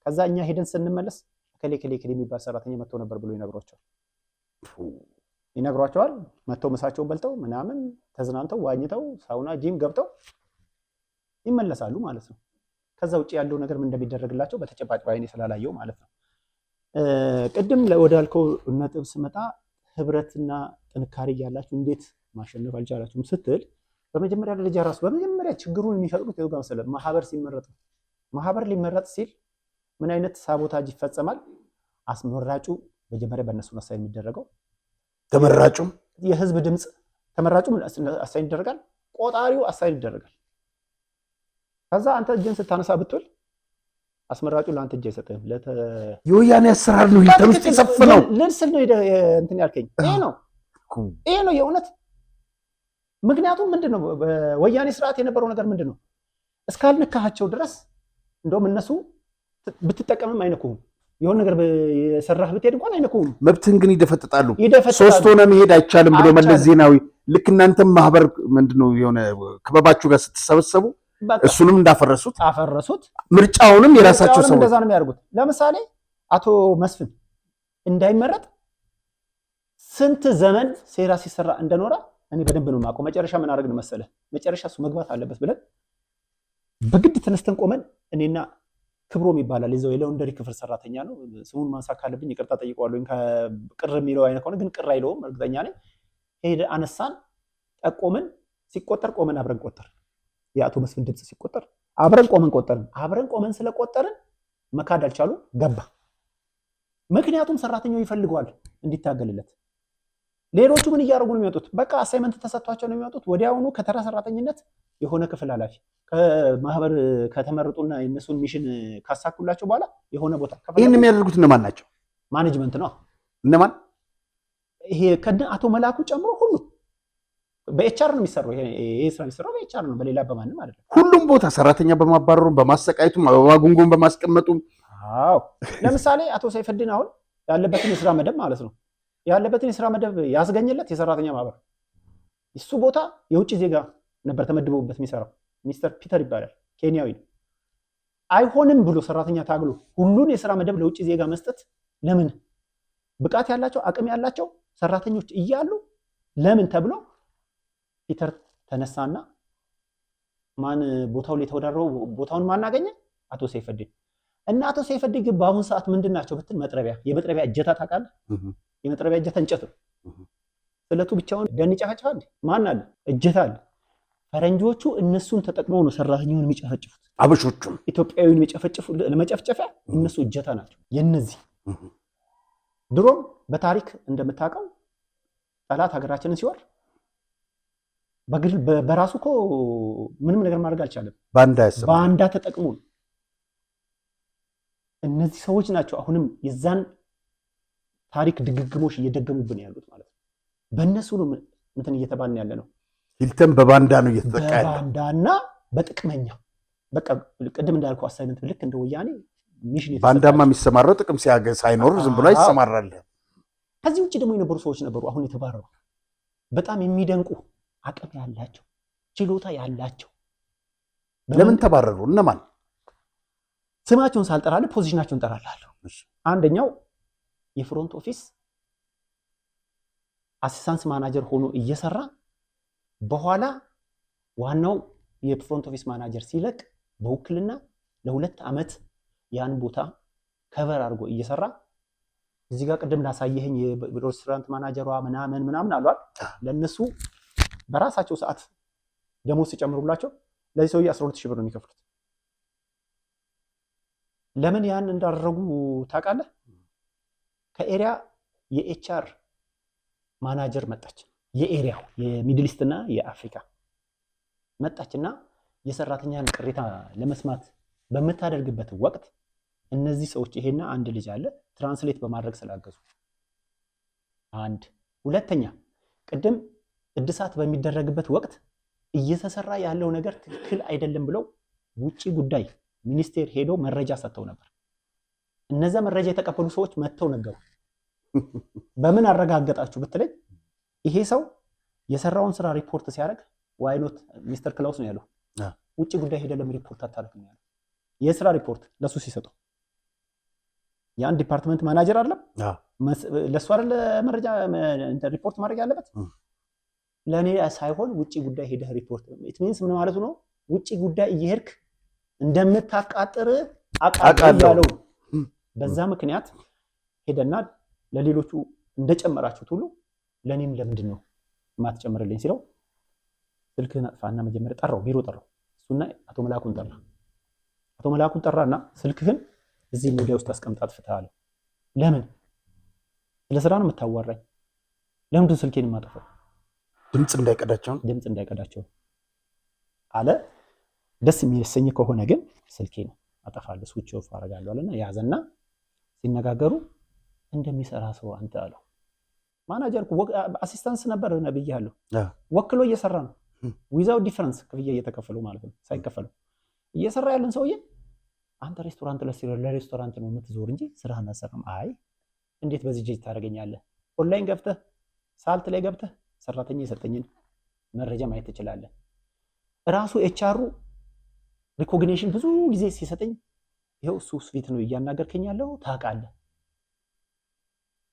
ከዛ እኛ ሄደን ስንመለስ ከሌ የሚባል ሰራተኛ መጥቶ ነበር ብሎ ይነግሯቸዋል። ይነግሯቸዋል። መተው ምሳቸውን በልተው ምናምን ተዝናንተው ዋኝተው ሳውና ጂም ገብተው ይመለሳሉ ማለት ነው። ከዛ ውጭ ያለው ነገር ምን እንደሚደረግላቸው በተጨባጭ ባይኔ ስላላየው ማለት ነው። ቅድም ወዳልከው ነጥብ ስመጣ ህብረትና ጥንካሬ እያላችሁ እንዴት ማሸነፍ አልቻላችሁም ስትል በመጀመሪያ ደረጃ ራሱ በመጀመሪያ ችግሩን የሚፈጥሩት የውጋ መሰለ ማህበር ሲመረጥ ነው። ማህበር ሊመረጥ ሲል ምን አይነት ሳቦታጅ ይፈጸማል? አስመራጩ መጀመሪያ በእነሱ አሳይን የሚደረገው ተመራጩም የህዝብ ድምፅ ተመራጩም አሳይን ይደረጋል፣ ቆጣሪው አሳይን ይደረጋል። ከዛ አንተ እጅን ስታነሳ ብትል አስመራጩ ለአንተ እጅ አይሰጥህም። የወያኔ አሰራር ነው ሂልተን ውስጥ የሰፈነው ልንስል ነው እንትን ያልከኝ ይሄ ነው የእውነት። ምክንያቱም ምንድነው በወያኔ ስርዓት የነበረው ነገር ምንድነው? እስካልነካቸው ድረስ እንደውም እነሱ ብትጠቀምም አይነኩህም። የሆነ ነገር የሰራህ ብትሄድ እንኳን አይነኩህም። መብትህን ግን ይደፈጥጣሉ። ሶስት ሆነ መሄድ አይቻልም ብሎ መለስ ዜናዊ ልክ እናንተም ማህበር ምንድነው የሆነ ክበባችሁ ጋር ስትሰበሰቡ እሱንም እንዳፈረሱት አፈረሱት። ምርጫውንም የራሳቸው ሰው እንደዛ ነው የሚያደርጉት። ለምሳሌ አቶ መስፍን እንዳይመረጥ ስንት ዘመን ሴራ ሲሰራ እንደኖረ እኔ በደንብ ነው የማውቀው። መጨረሻ ምን አደረግን መሰለህ? መጨረሻ እሱ መግባት አለበት ብለን በግድ ተነስተን ቆመን እኔና ክብሮም ይባላል የዛው የላውንደሪ ክፍል ሰራተኛ ነው። ስሙን ማንሳት ካለብኝ ይቅርታ ጠይቀዋለሁ። ቅር የሚለው አይነት ከሆነ ግን ቅር አይለውም እርግጠኛ ነኝ። ሄደ አነሳን፣ ጠቆምን። ሲቆጠር ቆመን አብረን ቆጠር። የአቶ መስፍን ድምፅ ሲቆጠር አብረን ቆመን ቆጠርን። አብረን ቆመን ስለቆጠርን መካድ አልቻሉ፣ ገባ። ምክንያቱም ሰራተኛው ይፈልገዋል እንዲታገልለት። ሌሎቹ ምን እያደረጉ ነው የሚወጡት? በቃ አሳይመንት ተሰጥቷቸው ነው የሚወጡት። ወዲያውኑ ከተራ ሰራተኝነት የሆነ ክፍል ኃላፊ ከማህበር ከተመረጡና የነሱን ሚሽን ካሳኩላቸው በኋላ የሆነ ቦታ ይህን የሚያደርጉት እነማን ናቸው? ማኔጅመንት ነው። እነማን? ይሄ ከነ አቶ መላኩ ጨምሮ ሁሉ በኤችአር ነው የሚሰራው። ይሄ ስራ የሚሰራው በኤችአር ነው፣ በሌላ በማንም አይደለም። ሁሉም ቦታ ሰራተኛ በማባረሩ በማሰቃየቱም አበባ ጉንጉን በማስቀመጡም። አዎ ለምሳሌ አቶ ሰይፈዲን አሁን ያለበትን የስራ መደብ ማለት ነው ያለበትን የስራ መደብ ያስገኘለት የሰራተኛ ማህበር እሱ ቦታ የውጭ ዜጋ ነበር ተመድቦበት የሚሰራው። ሚስተር ፒተር ይባላል፣ ኬንያዊ ነው። አይሆንም ብሎ ሰራተኛ ታግሎ ሁሉን የስራ መደብ ለውጭ ዜጋ መስጠት ለምን? ብቃት ያላቸው አቅም ያላቸው ሰራተኞች እያሉ ለምን ተብሎ ፒተር ተነሳና ማን ቦታው ላይ ተወዳድረው ቦታውን ማን አገኘ? አቶ ሰይፈዲን። እና አቶ ሰይፈዲን ግን በአሁኑ ሰዓት ምንድን ናቸው ብትል መጥረቢያ፣ የመጥረቢያ እጀታ ታውቃለህ? የመጥረቢያ እጀታ እንጨት ነው። ስለቱ ብቻውን ደን ይጨፈጭፋል። ማን አለ? እጀታ አለ። ፈረንጆቹ እነሱን ተጠቅመው ነው ሰራተኛውን የሚጨፈጭፉት። አበሾቹም ኢትዮጵያዊውን የሚጨፈጭፉ ለመጨፍጨፊያ እነሱ እጀታ ናቸው። የነዚህ ድሮም በታሪክ እንደምታውቀው ጠላት ሀገራችንን ሲወር በራሱ እኮ ምንም ነገር ማድረግ አልቻለም። ባንዳ ተጠቅሞ ነው። እነዚህ ሰዎች ናቸው አሁንም የዛን ታሪክ ድግግሞሽ እየደገሙብን ያሉት ማለት ነው። በእነሱ ነው እንትን እየተባልን ያለ ነው። ሂልተን በባንዳ ነው እየተጠቃ ያለው፣ በባንዳና በጥቅመኛ። በቃ ቅድም እንዳልኩ አሳይመንት ልክ እንደ ወያኔ ሚሽን ባንዳማ የሚሰማራው ጥቅም ሳይኖር ዝም ብሎ አይሰማራል። ከዚህ ውጭ ደግሞ የነበሩ ሰዎች ነበሩ አሁን የተባረሩ በጣም የሚደንቁ አቅም ያላቸው ችሎታ ያላቸው። ለምን ተባረሩ? እነማን? ስማቸውን ሳልጠራልህ ፖዚሽናቸውን ጠራላለሁ። አንደኛው የፍሮንት ኦፊስ አሲስታንስ ማናጀር ሆኖ እየሰራ በኋላ ዋናው የፍሮንት ኦፊስ ማናጀር ሲለቅ በውክልና ለ2 ዓመት ያን ቦታ ከቨር አድርጎ እየሰራ እዚህ ጋር ቅድም ላሳየኸኝ የሬስቶራንት ማናጀሯ ምናምን አሏል። ለነሱ በራሳቸው ሰዓት ደሞዝ ሲጨምሩላቸው ለዚህ ሰውዬ 12000 ብር ነው የሚከፍሉት። ለምን ያን እንዳደረጉ ታውቃለህ? ከኤሪያ የኤችአር ማናጀር መጣች። የኤሪያው የሚድል ኢስት እና የአፍሪካ መጣችና የሰራተኛን ቅሬታ ለመስማት በምታደርግበት ወቅት እነዚህ ሰዎች ይሄና አንድ ልጅ አለ ትራንስሌት በማድረግ ስላገዙ፣ አንድ ሁለተኛ ቅድም እድሳት በሚደረግበት ወቅት እየተሰራ ያለው ነገር ትክክል አይደለም ብለው ውጪ ጉዳይ ሚኒስቴር ሄዶ መረጃ ሰጥተው ነበር። እነዛ መረጃ የተቀበሉ ሰዎች መጥተው ነገሩ። በምን አረጋገጣችሁ ብትለኝ ይሄ ሰው የሰራውን ስራ ሪፖርት ሲያደርግ ዋይኖት ሚስተር ክላውስ ነው ያለው። ውጪ ጉዳይ ሄደ ለምን ሪፖርት አታደርግም ያለው? የስራ ሪፖርት ለሱ ሲሰጡ የአንድ ዲፓርትመንት ማናጀር አይደለም አዎ ለሱ አይደል መረጃ ሪፖርት ማድረግ ያለበት ለኔ ሳይሆን ውጪ ጉዳይ ሄደህ ሪፖርት ኢት ሚንስ ምን ማለት ነው ውጪ ጉዳይ እየሄድክ እንደምታቃጥር አቃጥር ያለው በዛ ምክንያት ሄደና ለሌሎቹ እንደጨመራችሁት ሁሉ ለኔም ለምንድን ነው ማትጨምርልኝ ሲለው ስልክህን አጥፋና መጀመሪያ ጠራው ቢሮ ጠራው እሱና አቶ መላኩን ጠራና ስልክህን እዚህ ሚዲያ ውስጥ አስቀምጣት ፍታለ ለምን ለስራ ነው የምታዋራኝ ለምንድን ስልኬን ማጠፋው ድምጽ እንዳይቀዳቸው አለ ደስ የሚያሰኝ ከሆነ ግን ስልኬን አጠፋለሁ ስዊች ኦፍ አደርጋለሁ አለና ያዘና ሲነጋገሩ እንደሚሰራ ሰው አንተ አለው ማናጀር አሲስታንስ ነበር ነብያለሁ ወክሎ እየሰራ ነው ዊዛው ዲፈረንስ ክፍያ እየተከፈለው ማለት ነው ሳይከፈለው እየሰራ ያለን ሰውዬ አንተ ሬስቶራንት ለሬስቶራንት ነው የምትዞር እንጂ ስራህን አሰራም አይ እንዴት በዚህ ጄት ታደርገኛለህ ኦንላይን ገብተህ ሳልት ላይ ገብተህ ሰራተኛ የሰጠኝን መረጃ ማየት ትችላለህ ራሱ ኤችአሩ ሪኮግኒሽን ብዙ ጊዜ ሲሰጠኝ ይሄው እሱ ስዊት ነው እያናገርከኝ ያለው ታውቃለህ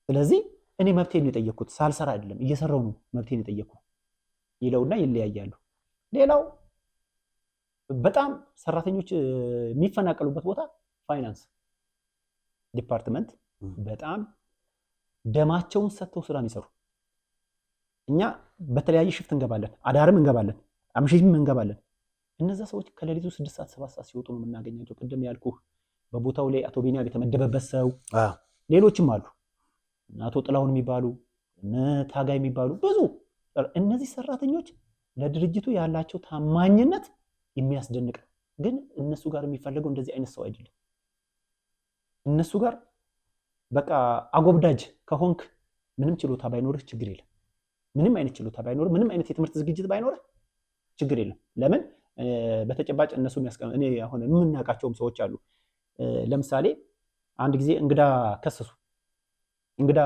ስለዚህ እኔ መብቴን ነው የጠየቅኩት ሳልሰራ አይደለም እየሰራው ነው መብቴን የጠየቅኩት ይለውና ይለያያሉ ሌላው በጣም ሰራተኞች የሚፈናቀሉበት ቦታ ፋይናንስ ዲፓርትመንት በጣም ደማቸውን ሰጥተው ስራ የሚሰሩ እኛ በተለያየ ሽፍት እንገባለን አዳርም እንገባለን አምሽም እንገባለን እነዛ ሰዎች ከሌሊቱ 6 ሰዓት 7 ሰዓት ሲወጡ ነው የምናገኛቸው ቅድም ያልኩህ በቦታው ላይ አቶ ቢኒያም የተመደበበት ሰው ሌሎችም አሉ አቶ ጥላሁን የሚባሉ ታጋይ የሚባሉ ብዙ እነዚህ ሰራተኞች ለድርጅቱ ያላቸው ታማኝነት የሚያስደንቅ ግን እነሱ ጋር የሚፈልገው እንደዚህ አይነት ሰው አይደለም እነሱ ጋር በቃ አጎብዳጅ ከሆንክ ምንም ችሎታ ባይኖርህ ችግር የለም ምንም አይነት ችሎታ ባይኖርህ ምንም አይነት የትምህርት ዝግጅት ባይኖርህ ችግር የለም ለምን በተጨባጭ እነሱ እኔ አሁን የምናውቃቸውም ሰዎች አሉ ለምሳሌ አንድ ጊዜ እንግዳ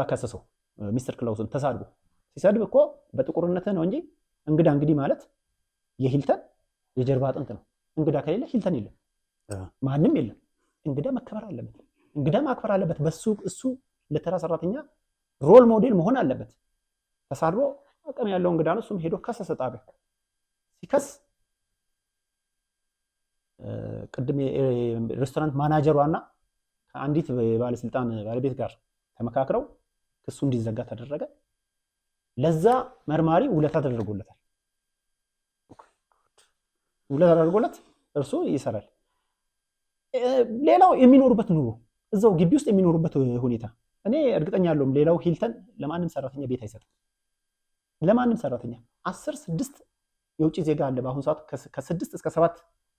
ከሰሰው ሚስተር ክላውስን ተሳድቦ ሲሰድብ እኮ በጥቁርነት ነው እንጂ እንግዲህ ማለት የሂልተን የጀርባ አጥንት ነው እንግዳ ከሌለ ሂልተን የለም ማንም የለም እንግዳ መከበር አለበት እንግዳ ማክበር አለበት በሱ እሱ ለተራ ሰራተኛ ሮል ሞዴል መሆን አለበት ተሳድቦ አቅም ያለው እንግዳ ነው እሱም ሄዶ ከሰሰ ጣቢያ ሲከስ ቅድም ሬስቶራንት ማናጀሯና ከአንዲት ባለስልጣን ባለቤት ጋር ተመካክረው ክሱ እንዲዘጋ ተደረገ ለዛ መርማሪ ውለታ ተደርጎለት እርሱ ይሰራል ሌላው የሚኖሩበት ኑሮ እዛው ግቢ ውስጥ የሚኖሩበት ሁኔታ እኔ እርግጠኛ ያለውም ሌላው ሂልተን ለማንም ሰራተኛ ቤት አይሰጥም ለማንም ሰራተኛ 6 የውጭ ዜጋ አለ በአሁኑ ሰዓት ከ6 እስከ 7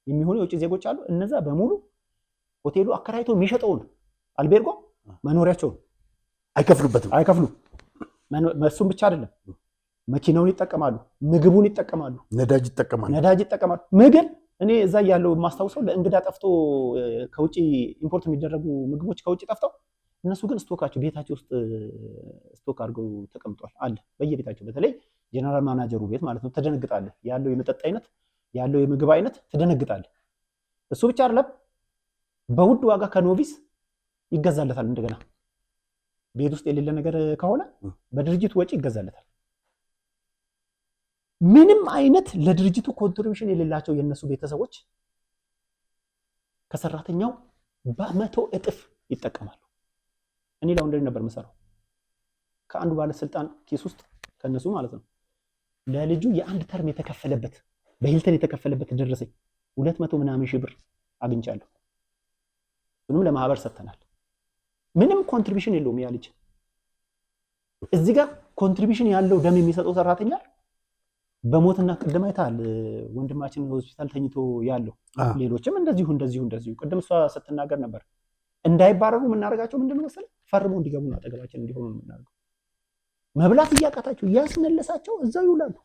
የሚሆኑ የውጭ ዜጎች አሉ እነዛ በሙሉ ሆቴሉ አከራይቶ የሚሸጠውን አልቤርጎ መኖሪያቸውን አይከፍሉም እሱም ብቻ አይደለም መኪናውን ይጠቀማሉ ምግቡን ይጠቀማሉ ነዳጅ ይጠቀማሉ ምግብ እኔ እዛ ያለው ማስታውሰው ለእንግዳ ጠፍቶ ከውጪ ኢምፖርት የሚደረጉ ምግቦች ከውጪ ጠፍተው እነሱ ግን ስቶካቸው ቤታቸው ውስጥ ስቶክ አድርገው ተቀምጧል አለ በየቤታቸው በተለይ ጀነራል ማናጀሩ ቤት ማለት ነው ተደነግጣለህ ያለው የመጠጥ አይነት ያለው የምግብ አይነት ተደነግጣለህ እሱ ብቻ አይደለም በውድ ዋጋ ከኖቪስ ይገዛለታል እንደገና ቤት ውስጥ የሌለ ነገር ከሆነ በድርጅቱ ወጪ ይገዛለታል ምንም አይነት ለድርጅቱ ኮንትሪቢዩሽን የሌላቸው የነሱ ቤተሰቦች ከሰራተኛው በ100 እጥፍ ይጠቀማሉ እኔ ላውንደሪ ነበር መሰራው ከአንዱ ባለስልጣን ኬስ ውስጥ ከነሱ ማለት ነው ለልጁ የአንድ ተርም የተከፈለበት በሂልተን የተከፈለበት ደረሰኝ 200 ምናምን ሺህ ብር አግኝቻለሁ ምንም ለማህበር ሰጥተናል ምንም ኮንትሪቢዩሽን የለውም ያ ልጅ እዚህ ጋር ኮንትሪቢዩሽን ያለው ደም የሚሰጠው ሰራተኛ በሞትና ቅድም አይታል ወንድማችን ሆስፒታል ተኝቶ ያለው ሌሎችም እንደዚሁ ቅድም እሷ ስትናገር ነበር እንዳይባረሩ የምናደርጋቸው ምንድነው መሰለህ ፈርመው እንዲገቡ ነው አጠገባችን እንዲሆኑ ነው የምናደርገው መብላት እያቃታቸው እያስመለሳቸው እዛው ይውላሉ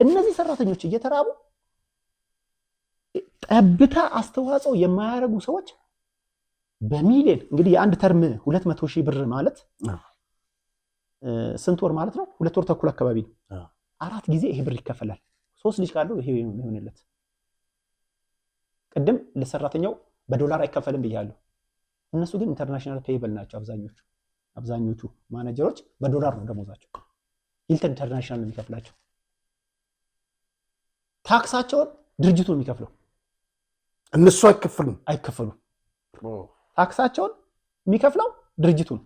እነዚህ ሰራተኞች እየተራቡ ጠብታ አስተዋጽኦ የማያደርጉ ሰዎች በሚሊዮን እንግዲህ የአንድ ተርም 200 ሺህ ብር ማለት ስንት ወር ማለት ነው 2 ወር ተኩል አካባቢ ነው 4 ጊዜ ይሄ ብር ይከፈላል 3 ልጅ ካለው ይሄ ይሆንለት ቅድም ለሰራተኛው በዶላር አይከፈልም ብያለሁ እነሱ ግን ኢንተርናሽናል ፔይብል ናቸው። አብዛኞቹ ማኔጀሮች በዶላር ነው ደሞዛቸው። ሂልተን ኢንተርናሽናል ነው የሚከፍላቸው። ታክሳቸውን ድርጅቱ ነው የሚከፍለው፣ እነሱ አይከፈሉም። ታክሳቸውን የሚከፍለው ድርጅቱ ነው።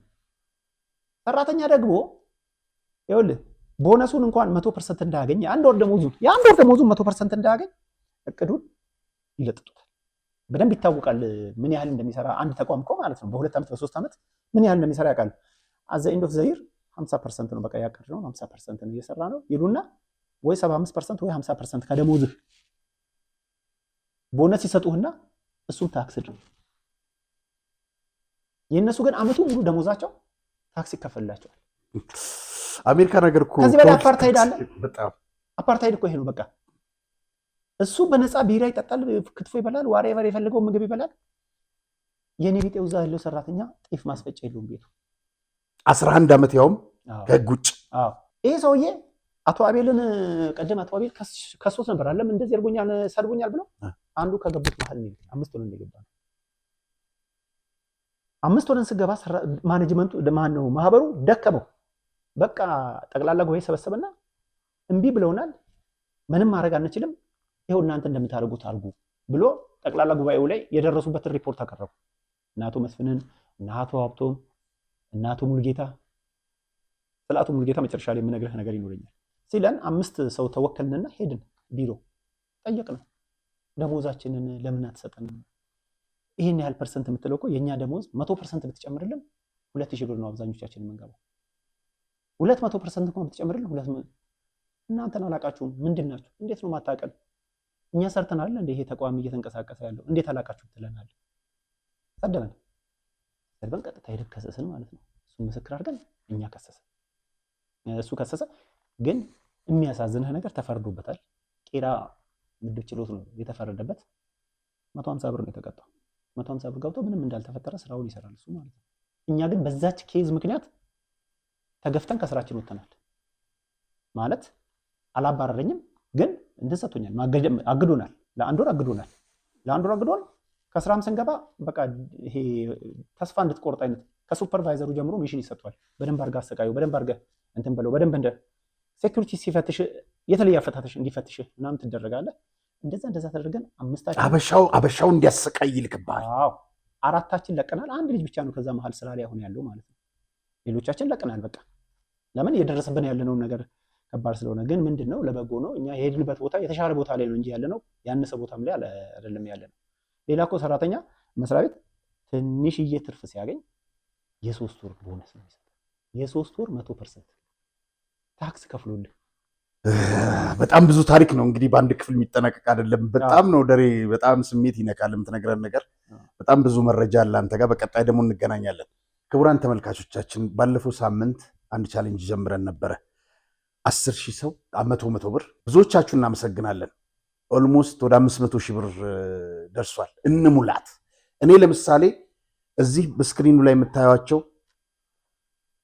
ሰራተኛ ደግሞ ይኸውልህ ቦነሱን እንኳን 100% እንዳያገኝ የአንድ ወር ደሞዙን 100% እንዳያገኝ እቅዱን ይለጥጡታል። በደንብ ይታወቃል ምን ያህል እንደሚሰራ አንድ ተቋም እኮ ማለት ነው። በ2 ዓመት በ3 ዓመት ምን ያህል እንደሚሰራ ያውቃል። አዘ ኢንድ ኦፍ ዘ ይር 50% ነው በቃ ያቀድነው 50% ነው እየሰራ ነው ይሉና ወይ 75% ወይ 50% ከደሞዝህ ቦነስ ይሰጡህና እሱን ታክስ ነው። የእነሱ ግን አመቱ ሙሉ ደሞዛቸው ታክስ ይከፈልላቸዋል። አሜሪካ ነገር እኮ ከዚህ በላይ አፓርታይድ አለ። በጣም አፓርታይድ እኮ ይሄ ነው በቃ። እሱ በነፃ ቢራ ይጠጣል፣ ክትፎ ይበላል፣ ዋሬቨር የፈለገው ምግብ ይበላል። የኔ ቢጤው እዛ ያለው ሰራተኛ ጤፍ ማስፈጫ የለውም ቤቱ። 11 ዓመት ያውም ከህግ ውጭ። ይሄ ሰውዬ አቶ አቤልን ቀደም አቶ አቤል ከሶስት ነበር አለም እንደዚህ እርጎኛል ሰድቦኛል ብለው አንዱ ከገቡት መሀል ነው 5 ወር እንደገባ ነው። 5 ወርን ስገባ ማኔጅመንቱ ነው ማህበሩ ደከመው። በቃ ጠቅላላ ጉባኤ ሰበሰበና እምቢ ብለውናል፣ ምንም ማድረግ አንችልም፣ ይሄው እናንተ እንደምታደርጉት አድርጉ ብሎ ጠቅላላ ጉባኤው ላይ የደረሱበትን ሪፖርት አቀረቡ። እናቱ መስፍንን እና አቶ ሀብቶም እና አቶ ሙልጌታ ስለ አቶ ሙልጌታ መጨረሻ ላይ የምነግርህ ነገር ይኖረኛል ሲለን 5 ሰው ተወከልንና ሄድን ቢሮ ጠየቅነው። ደሞዛችንን ለምን አትሰጠንም? ይሄን ያህል ፐርሰንት የምትለው እኮ የኛ ደሞዝ 100% ብትጨምርልን 2000 ብር ነው አብዛኞቻችን የምንገባው። 200% እንኳን ብትጨምርልን 200 እናንተን አላቃችሁም ምንድን ናችሁ? እንዴት ነው ማታቀል? እኛ ሰርተናል እንደ ይሄ ተቋም እየተንቀሳቀሰ ያለው እንዴት አላቃችሁ ትለናል። ሰደበን ቀጥታ ሄደን ከሰስን ማለት ነው። እሱ ምስክር አድርገን እኛ ከሰሰ፣ እሱ ከሰሰ። ግን የሚያሳዝንህ ነገር ተፈርዶበታል። ቄራ ምድብ ችሎት ነው የተፈረደበት። 150 ብር ነው የተቀጣው። 150 ብር ገብቶ ምንም እንዳልተፈጠረ ስራውን ይሰራል እሱ ማለት ነው። እኛ ግን በዛች ኬዝ ምክንያት ተገፍተን ከስራችን ወጥተናል። ማለት አላባረረኝም፣ ግን እንትን ሰጥቶኛል፣ አግዶናል። ለአንድ ወር አግዶን ከስራም ስንገባ በቃ ይሄ ተስፋ እንድትቆርጥ አይነት ከሱፐርቫይዘሩ ጀምሮ ሚሽን ይሰጥቷል። በደንብ አድርጋ አሰቃዩ፣ በደንብ አድርጋ እንትን በለው፣ በደንብ እንደ ሴኩሪቲ ሲፈትሽ የተለየ አፈታተሽ እንዲፈትሽ ምናምን ትደረጋለህ። እንደዛ ተደርገን አበሻው እንዲያሰቃይ ይልክባል። አዎ 4ታችን ለቀናል። አንድ ልጅ ብቻ ነው ከዛ መሀል ስራ ላይ አሁን ያለው ማለት ነው። ሌሎቻችን ለቀናል። በቃ ለምን እየደረሰብን ያለነው ነገር ከባድ ስለሆነ። ግን ምንድነው ለበጎ ነው። እኛ የሄድንበት ቦታ የተሻለ ቦታ ላይ ነው እንጂ ያለነው ያነሰ ቦታም ላይ አይደለም ያለነው። ሌላ እኮ ሰራተኛ መስሪያ ቤት ትንሽዬ ትርፍ ሲያገኝ የ3 ወር ቦነስ ነው የሚሰጠው። የ3 ወር 100% ታክስ ከፍሎልህ። በጣም ብዙ ታሪክ ነው እንግዲህ በአንድ ክፍል የሚጠናቀቅ አይደለም። በጣም ነው ደሬ፣ በጣም ስሜት ይነካል የምትነግረን ነገር። በጣም ብዙ መረጃ አለ አንተ ጋር። በቀጣይ ደግሞ እንገናኛለን። ክቡራን ተመልካቾቻችን ባለፈው ሳምንት አንድ ቻሌንጅ ጀምረን ነበረ። 10,000 ሰው 100 ብር። ብዙዎቻችሁ እናመሰግናለን። ኦልሞስት ወደ 500,000 ብር ደርሷል። እንሙላት። እኔ ለምሳሌ እዚህ በስክሪኑ ላይ የምታዩቸው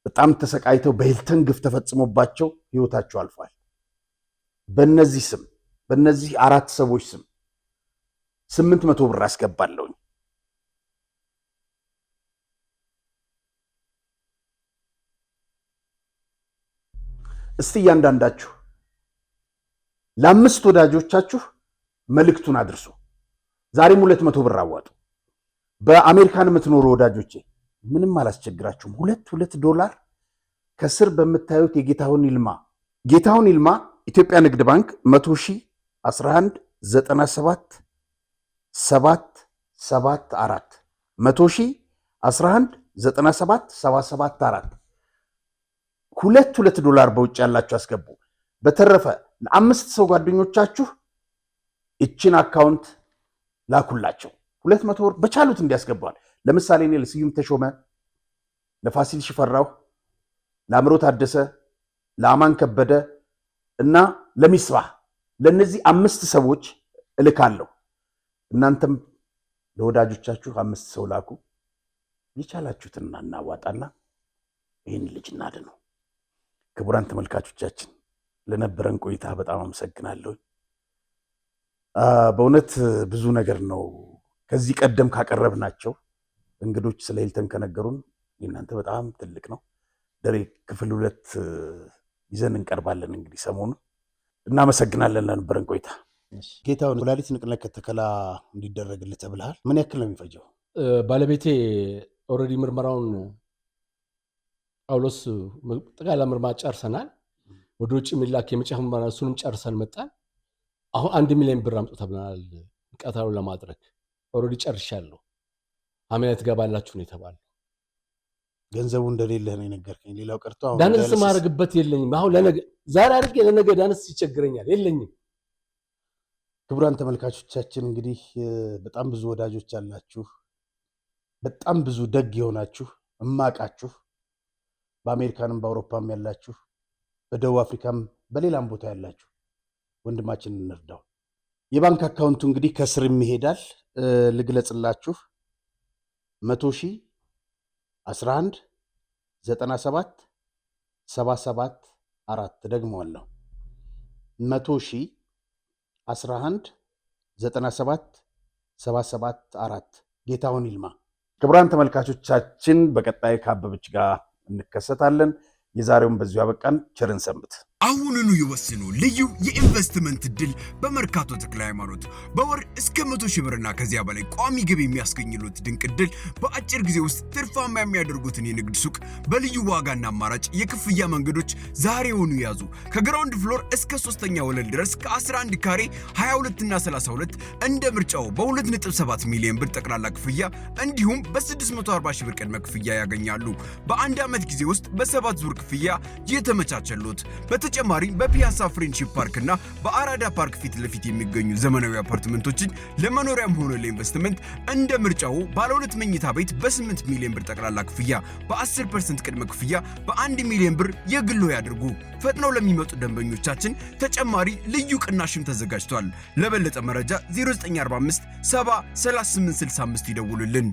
በጣም ተሰቃይተው በሂልተን ግፍ ተፈጽሞባቸው ህይወታቸው አልፏል። በእነዚህ ስም በእነዚህ 4 ሰዎች ስም 800 ብር አስገባለሁኝ። እስቲ እያንዳንዳችሁ ለ5 ወዳጆቻችሁ መልእክቱን አድርሱ። ዛሬም 200 ብር አዋጡ። በአሜሪካን የምትኖሩ ወዳጆቼ ምንም አላስቸግራችሁም። $2 ከስር በምታዩት የጌታሁን ይልማ ኢትዮጵያ ንግድ ባንክ 100,000 11 97 774 100,000 11 97 774 $2 በውጭ ያላችሁ አስገቡ። በተረፈ ለ5 ሰው ጓደኞቻችሁ እችን አካውንት ላኩላቸው። 200 ብር በቻሉት እንዲያስገባዋል። ለምሳሌ እኔ ለስዩም ተሾመ፣ ለፋሲል ሽፈራው፣ ለአምሮ ታደሰ፣ ለአማን ከበደ እና ለሚስባህ ለነዚህ 5 ሰዎች እልካለሁ። እናንተም ለወዳጆቻችሁ 5 ሰው ላኩ። የቻላችሁትን እናዋጣና ይህን ልጅ እናድነው። ክቡራን ተመልካቾቻችን ለነበረን ቆይታ በጣም አመሰግናለሁ። በእውነት ብዙ ነገር ነው ከዚህ ቀደም ካቀረብናቸው እንግዶች ስለ ሂልተን ከነገሩን እናንተ በጣም ትልቅ ነው። ደሬ ክፍል 2 ይዘን እንቀርባለን። እንግዲህ ሰሞኑን እናመሰግናለን ለነበረን ቆይታ። ጌታውን ኩላሊት ንቅለ ተከላ እንዲደረግልህ ተብለሃል። ምን ያክል ነው የሚፈጀው? ባለቤቴ ኦልሬዲ ምርመራውን ጳውሎስ ጠቅላላ ምርመራ ጨርሰናል። ወደ ውጭ የሚላክ የመጨረሻ ምርመራ እሱንም ጨርሰን መጣን። አሁን 1 ሚሊዮን ብር አምጡ ተብለናል ቀጠሮውን ለማድረግ። ኦልሬዲ ጨርሻለሁ። ሐምሌ ትገባላችሁ ነው የተባለው። ገንዘቡ እንደሌለህ ነው የነገርከኝ። ሌላው ቀርቶ አሁን ዳንስ ማድረግበት የለኝም። አሁን ለነገ ዛሬ አድርጌ ለነገ ዳንስ ይቸግረኛል፣ የለኝም። ክቡራን ተመልካቾቻችን እንግዲህ በጣም ብዙ ወዳጆች አላችሁ፣ በጣም ብዙ ደግ የሆናችሁ እማቃችሁ፣ በአሜሪካንም በአውሮፓም ያላችሁ፣ በደቡብ አፍሪካም በሌላም ቦታ ያላችሁ ወንድማችን እንርዳው። የባንክ አካውንቱ እንግዲህ ከስር ይሄዳል። ልግለጽላችሁ 100,000 11 97 77 4 ደግመዋለሁ 100,000 11 97 77 4 ጌታሁን ይልማ። ክቡራን ተመልካቾቻችን በቀጣይ ከአበበች ጋር እንከሰታለን። የዛሬውን በዚሁ ያበቃን። ቸርን ሰንብት። አሁኑኑ ይወስኑ። ልዩ የኢንቨስትመንት እድል በመርካቶ ተክለ ሃይማኖት በወር እስከ 100,000 ብርና ከዚያ በላይ ቋሚ ገቢ የሚያስገኝሉት ድንቅ እድል በአጭር ጊዜ ውስጥ ትርፋማ የሚያደርጉትን የንግድ ሱቅ በልዩ ዋጋና አማራጭ የክፍያ መንገዶች ዛሬውኑ ያዙ። ከግራውንድ ፍሎር እስከ 3ኛ ወለል ድረስ ከ11 ካሬ 22 እና 32 እንደ ምርጫው በ2.7 ሚሊዮን ብር ጠቅላላ ክፍያ እንዲሁም በ640,000 ብር ቅድመ ክፍያ ያገኛሉ። በአንድ ዓመት ጊዜ ውስጥ በ7 ዙር ክፍያ የተመቻቸሉት። በተጨማሪም በፒያሳ ፍሬንድሺፕ ፓርክ እና በአራዳ ፓርክ ፊት ለፊት የሚገኙ ዘመናዊ አፓርትመንቶችን ለመኖሪያም ሆነ ለኢንቨስትመንት እንደ ምርጫው ባለ 2 መኝታ ቤት በ8 ሚሊዮን ብር ጠቅላላ ክፍያ በ10% ቅድመ ክፍያ በ1 ሚሊዮን ብር የግሎ ያድርጉ። ፈጥነው ለሚመጡ ደንበኞቻችን ተጨማሪ ልዩ ቅናሽም ተዘጋጅቷል። ለበለጠ መረጃ 0945 70 3865 ይደውሉልን።